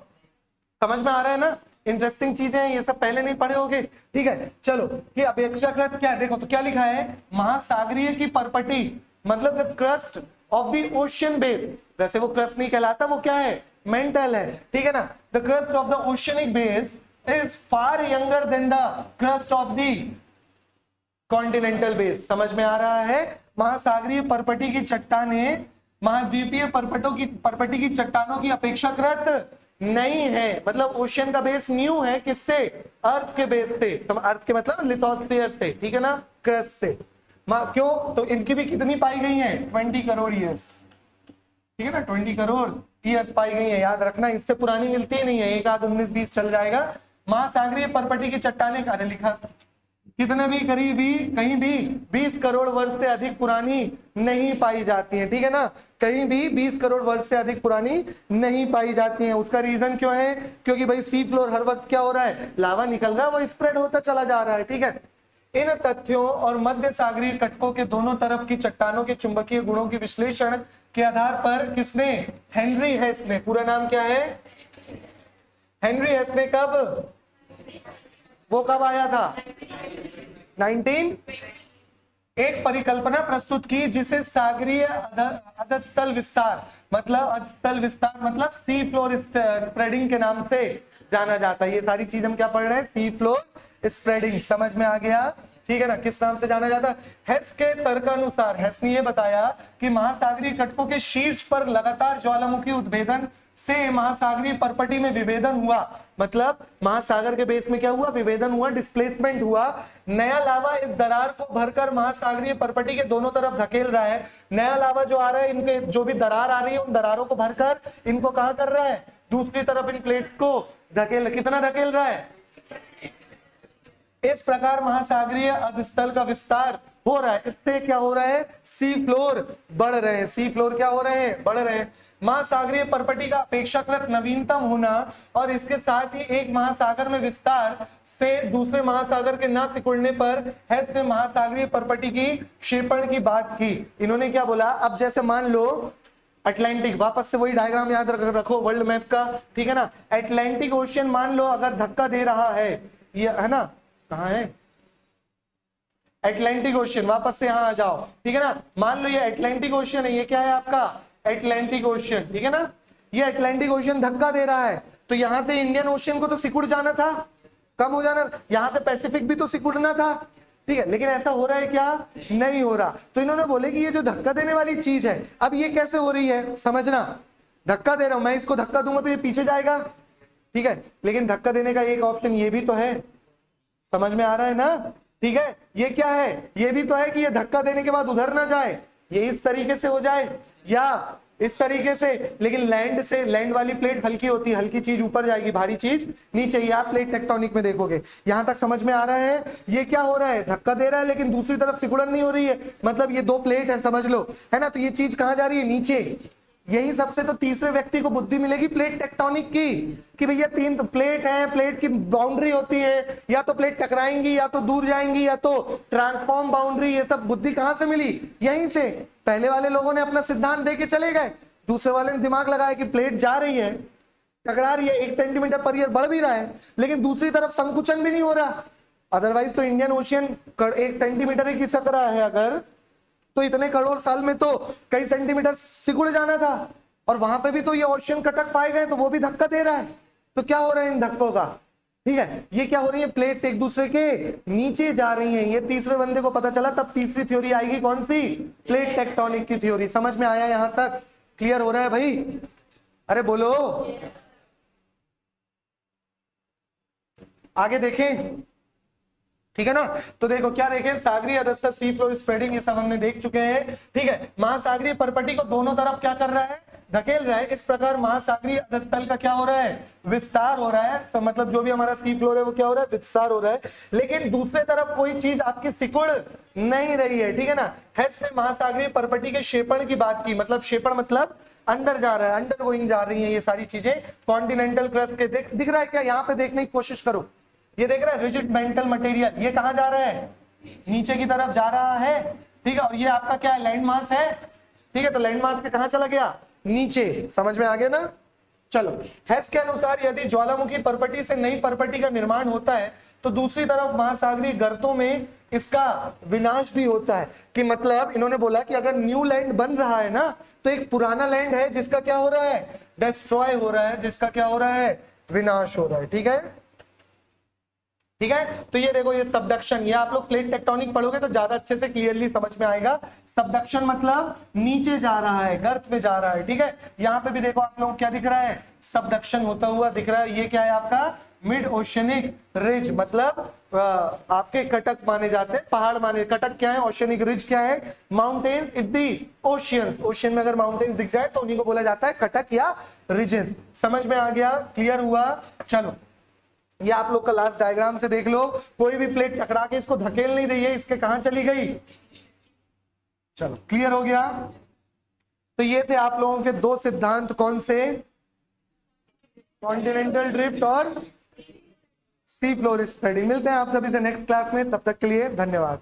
समझ में आ रहा है ना। इंटरेस्टिंग चीजें हैं, ये सब पहले नहीं पढ़े होगे। ठीक है चलो, कि अपेक्षाकृत क्या देखो, तो क्या लिखा है, महासागरीय की परपटी मतलब the crust of the ocean base. वैसे वो क्रस्ट नहीं कहलाता, वो क्या है, मेंटल है। ठीक है ना। The crust of the oceanic base is far younger than the crust of the continental base. समझ में आ रहा है। महासागरीय परपटी की चट्टानें महाद्वीपीय परपटी की चट्टानों की अपेक्षाकृत नहीं है। मतलब ओशियन का बेस न्यू है, किससे, अर्थ के बेस से। अर्थ के मतलब लिथोस्फीयर से। ठीक है ना, क्रस्ट से। क्यों, तो इनकी भी कितनी पाई गई है, 20 करोड़ ईयर्स। ठीक है ना, 20 करोड़ ईयर्स पाई गई है। याद रखना, इससे पुरानी मिलती नहीं है, एक आध 19-20 चल जाएगा। महासागरीय परपटी की चट्टानें कार्य लिखा कितने भी कहीं भी 20 करोड़ वर्ष से अधिक पुरानी नहीं पाई जाती है। ठीक है ना, कहीं भी 20 करोड़ वर्ष से अधिक पुरानी नहीं पाई जाती है। उसका रीजन क्यों है, क्योंकि भाई सी फ्लोर हर वक्त क्या हो रहा है, लावा निकल रहा है, वो स्प्रेड होता चला जा रहा है। ठीक है, इन तथ्यों और मध्य सागरीय कटकों के दोनों तरफ की चट्टानों के चुंबकीय गुणों के विश्लेषण के आधार पर किसने, हेनरी हेस ने। पूरा नाम क्या है, हेनरी हेस ने कब, वो कब आया था, 19 एक परिकल्पना प्रस्तुत की जिसे सागरीय अधस्तल विस्तार मतलब सी फ्लोर स्प्रेडिंग के नाम से जाना जाता है। ये सारी चीज हम क्या पढ़ रहे हैं, सी फ्लोर स्प्रेडिंग। समझ में आ गया। ठीक है ना, किस नाम से जाना जाता है। हेस के तर्कानुसार हेस ने यह बताया कि महासागरीय कटकों के शीर्ष पर लगातार ज्वालामुखी उद्भेदन से महासागरीय परपटी में विभेदन हुआ। मतलब महासागर के बेस में क्या हुआ, विभेदन हुआ, डिस्प्लेसमेंट हुआ। नया लावा इस दरार को भरकर महासागरीय परपटी के दोनों तरफ धकेल रहा है। नया लावा जो आ रहा है, इनके जो भी दरार आ रही है उन दरारों को भरकर इनको कहां कर रहा है, दूसरी तरफ इन प्लेट्स को धकेल, कितना धकेल रहा है। इस प्रकार महासागरीय अधस्थल का विस्तार हो रहा है। इससे क्या हो रहा है, सी फ्लोर बढ़ रहे हैं। सी फ्लोर क्या हो रहे हैं, बढ़ रहे हैं। महासागरीय परपटी का अपेक्षाकृत नवीनतम होना और इसके साथ ही एक महासागर में विस्तार से दूसरे महासागर के न सिकुड़ने पर हेस ने महासागरीय परपटी की क्षेपण की बात की। इन्होंने क्या बोला, अब जैसे मान लो अटलांटिक, वापस से वही डायग्राम याद रखो वर्ल्ड मैप का। ठीक है ना, अटलांटिक ओशियन मान लो अगर धक्का दे रहा है, ये है ना, कहाँ है अटलांटिक ओशियन, वापस से यहाँ आ जाओ, ठीक है ना। मान लो ये अटलांटिक ओशियन है, ये क्या है आपका अटलांटिक ओशियन, ठीक है ना। ये अटलांटिक ओशियन धक्का दे रहा है, तो यहां से इंडियन ओशियन को तो सिकुड़ जाना था, कम हो जाना, यहां से पैसिफिक भी तो सिकुड़ना था, ठीक है। लेकिन ऐसा हो रहा है क्या, नहीं हो रहा। तो इन्होंने बोले कि ये जो धक्का देने वाली चीज है, अब ये कैसे हो रही है समझना। धक्का दे रहा हूं मैं, इसको धक्का दूंगा तो ये पीछे जाएगा, ठीक है। लेकिन धक्का देने का एक ऑप्शन ये भी तो है, समझ में आ रहा है ना, ठीक है। ये क्या है, ये भी तो है कि ये धक्का देने के बाद उधर ना जाए, ये इस तरीके से हो जाए या इस तरीके से। लेकिन लैंड से, लैंड वाली प्लेट हल्की होती है, हल्की चीज ऊपर जाएगी, भारी चीज नीचे। ये आप प्लेट टेक्टोनिक में देखोगे। यहां तक समझ में आ रहा है। ये क्या हो रहा है, धक्का दे रहा है, लेकिन दूसरी तरफ सिकुड़न नहीं हो रही है, मतलब ये दो प्लेट है, समझ लो, है ना। तो ये चीज कहां जा रही है, नीचे। यही सबसे तो तीसरे व्यक्ति को बुद्धि मिलेगी प्लेट टेक्टोनिक की, कि भैया तीन तो प्लेट है, प्लेट की बाउंड्री होती है, या तो प्लेट टकराएंगी, या तो दूर जाएंगी, या तो ट्रांसफॉर्म बाउंड्री। ये सब बुद्धि कहां से मिली, यहीं से। पहले वाले लोगों ने अपना सिद्धांत दे के चले गए, दूसरे वाले ने दिमाग लगाया कि प्लेट जा रही है, टकरा रही है, 1 सेंटीमीटर पर ईयर बढ़ भी रहा है, लेकिन दूसरी तरफ संकुचन भी नहीं हो रहा। अदरवाइज तो इंडियन ओशियन 1 सेंटीमीटर ही खिसक रहा है अगर, तो इतने करोड़ साल में तो कई सेंटीमीटर सिकुड़ जाना था। और वहां पे भी तो ये ओशियन कटक पाए गए, तो वो भी धक्का दे रहा है। तो क्या हो रहा है इन धक्कों का, ठीक है। ये क्या हो रही है, प्लेट्स एक दूसरे के नीचे जा रही हैं। ये तीसरे बंदे को पता चला, तब तीसरी थ्योरी आएगी, कौन सी, प्लेट टेक्टोनिक की थ्योरी। समझ में आया, यहां तक क्लियर हो रहा है भाई, अरे बोलो। आगे देखें, ठीक है ना। तो देखो क्या देखें, सागरीय अधस्तर, सी फ्लोर स्प्रेडिंग, ये सब हमने देख चुके हैं, ठीक है। महासागरीय परपटी को दोनों तरफ क्या कर रहा है, धकेल रहा है। इस प्रकार महासागरीय अधस्तल का क्या हो रहा है, विस्तार हो रहा है। तो मतलब जो भी हमारा सी फ्लोर है वो क्या हो रहा है, विस्तार हो रहा है। लेकिन दूसरे तरफ कोई चीज आपकी सिकुड़ नहीं रही है, ठीक है ना। हेस ने महासागरीय परपटी के क्षेपण की बात की, मतलब क्षेपण मतलब अंदर जा रहा है, अंडर गोइंग जा रही है ये सारी चीजें। कॉन्टिनेंटल क्रस्ट के दिख रहा है क्या, यहाँ पे देखने की कोशिश करो, ये देख रहा है रिजिड मेंटल मटेरियल, ये कहां जा रहा है, नीचे की तरफ जा रहा है, ठीक है। और ये आपका क्या है, लैंड मास है, ठीक है। तो लैंड मास के कहां चला गया, नीचे। समझ में आ गया ना। चलो, हेस के अनुसार यदि ज्वालामुखी परपटी से नई परपटी का निर्माण होता है, तो दूसरी तरफ महासागरीय गर्तों में इसका विनाश भी होता है। कि मतलब इन्होंने बोला कि अगर न्यू लैंड बन रहा है ना, तो एक पुराना लैंड है जिसका क्या हो रहा है, डिस्ट्रॉय हो रहा है, जिसका क्या हो रहा है, विनाश हो रहा है, ठीक है, ठीक है। तो ये देखो, ये सबडक्शन, ये आप लोग प्लेट टेक्टोनिक पढ़ोगे तो ज्यादा अच्छे से क्लियरली समझ में आएगा। सबडक्शन मतलब नीचे जा रहा है, गर्त में जा रहा है, ठीक है। यहाँ पे भी देखो आप लोग क्या दिख रहा है, सबडक्शन होता हुआ दिख रहा है। ये क्या है आपका मिड ओशियनिक रिज, मतलब आपके कटक माने जाते हैं, पहाड़ माने। कटक क्या है, ओशियनिक रिज क्या है, mountains in the oceans. Ocean में अगर माउंटेन्स दिख जाए तो उन्हीं को बोला जाता है कटक या रिजेस। समझ में आ गया, क्लियर हुआ। चलो, ये आप लोग का लास्ट डायग्राम से देख लो, कोई भी प्लेट टकरा के इसको धकेल नहीं रही है, इसके कहां चली गई। चलो, क्लियर हो गया। तो ये थे आप लोगों के दो सिद्धांत, कौन से, कॉन्टिनेंटल ड्रिफ्ट और सी फ्लोर स्प्रेडिंग। मिलते हैं आप सभी से नेक्स्ट क्लास में, तब तक के लिए धन्यवाद।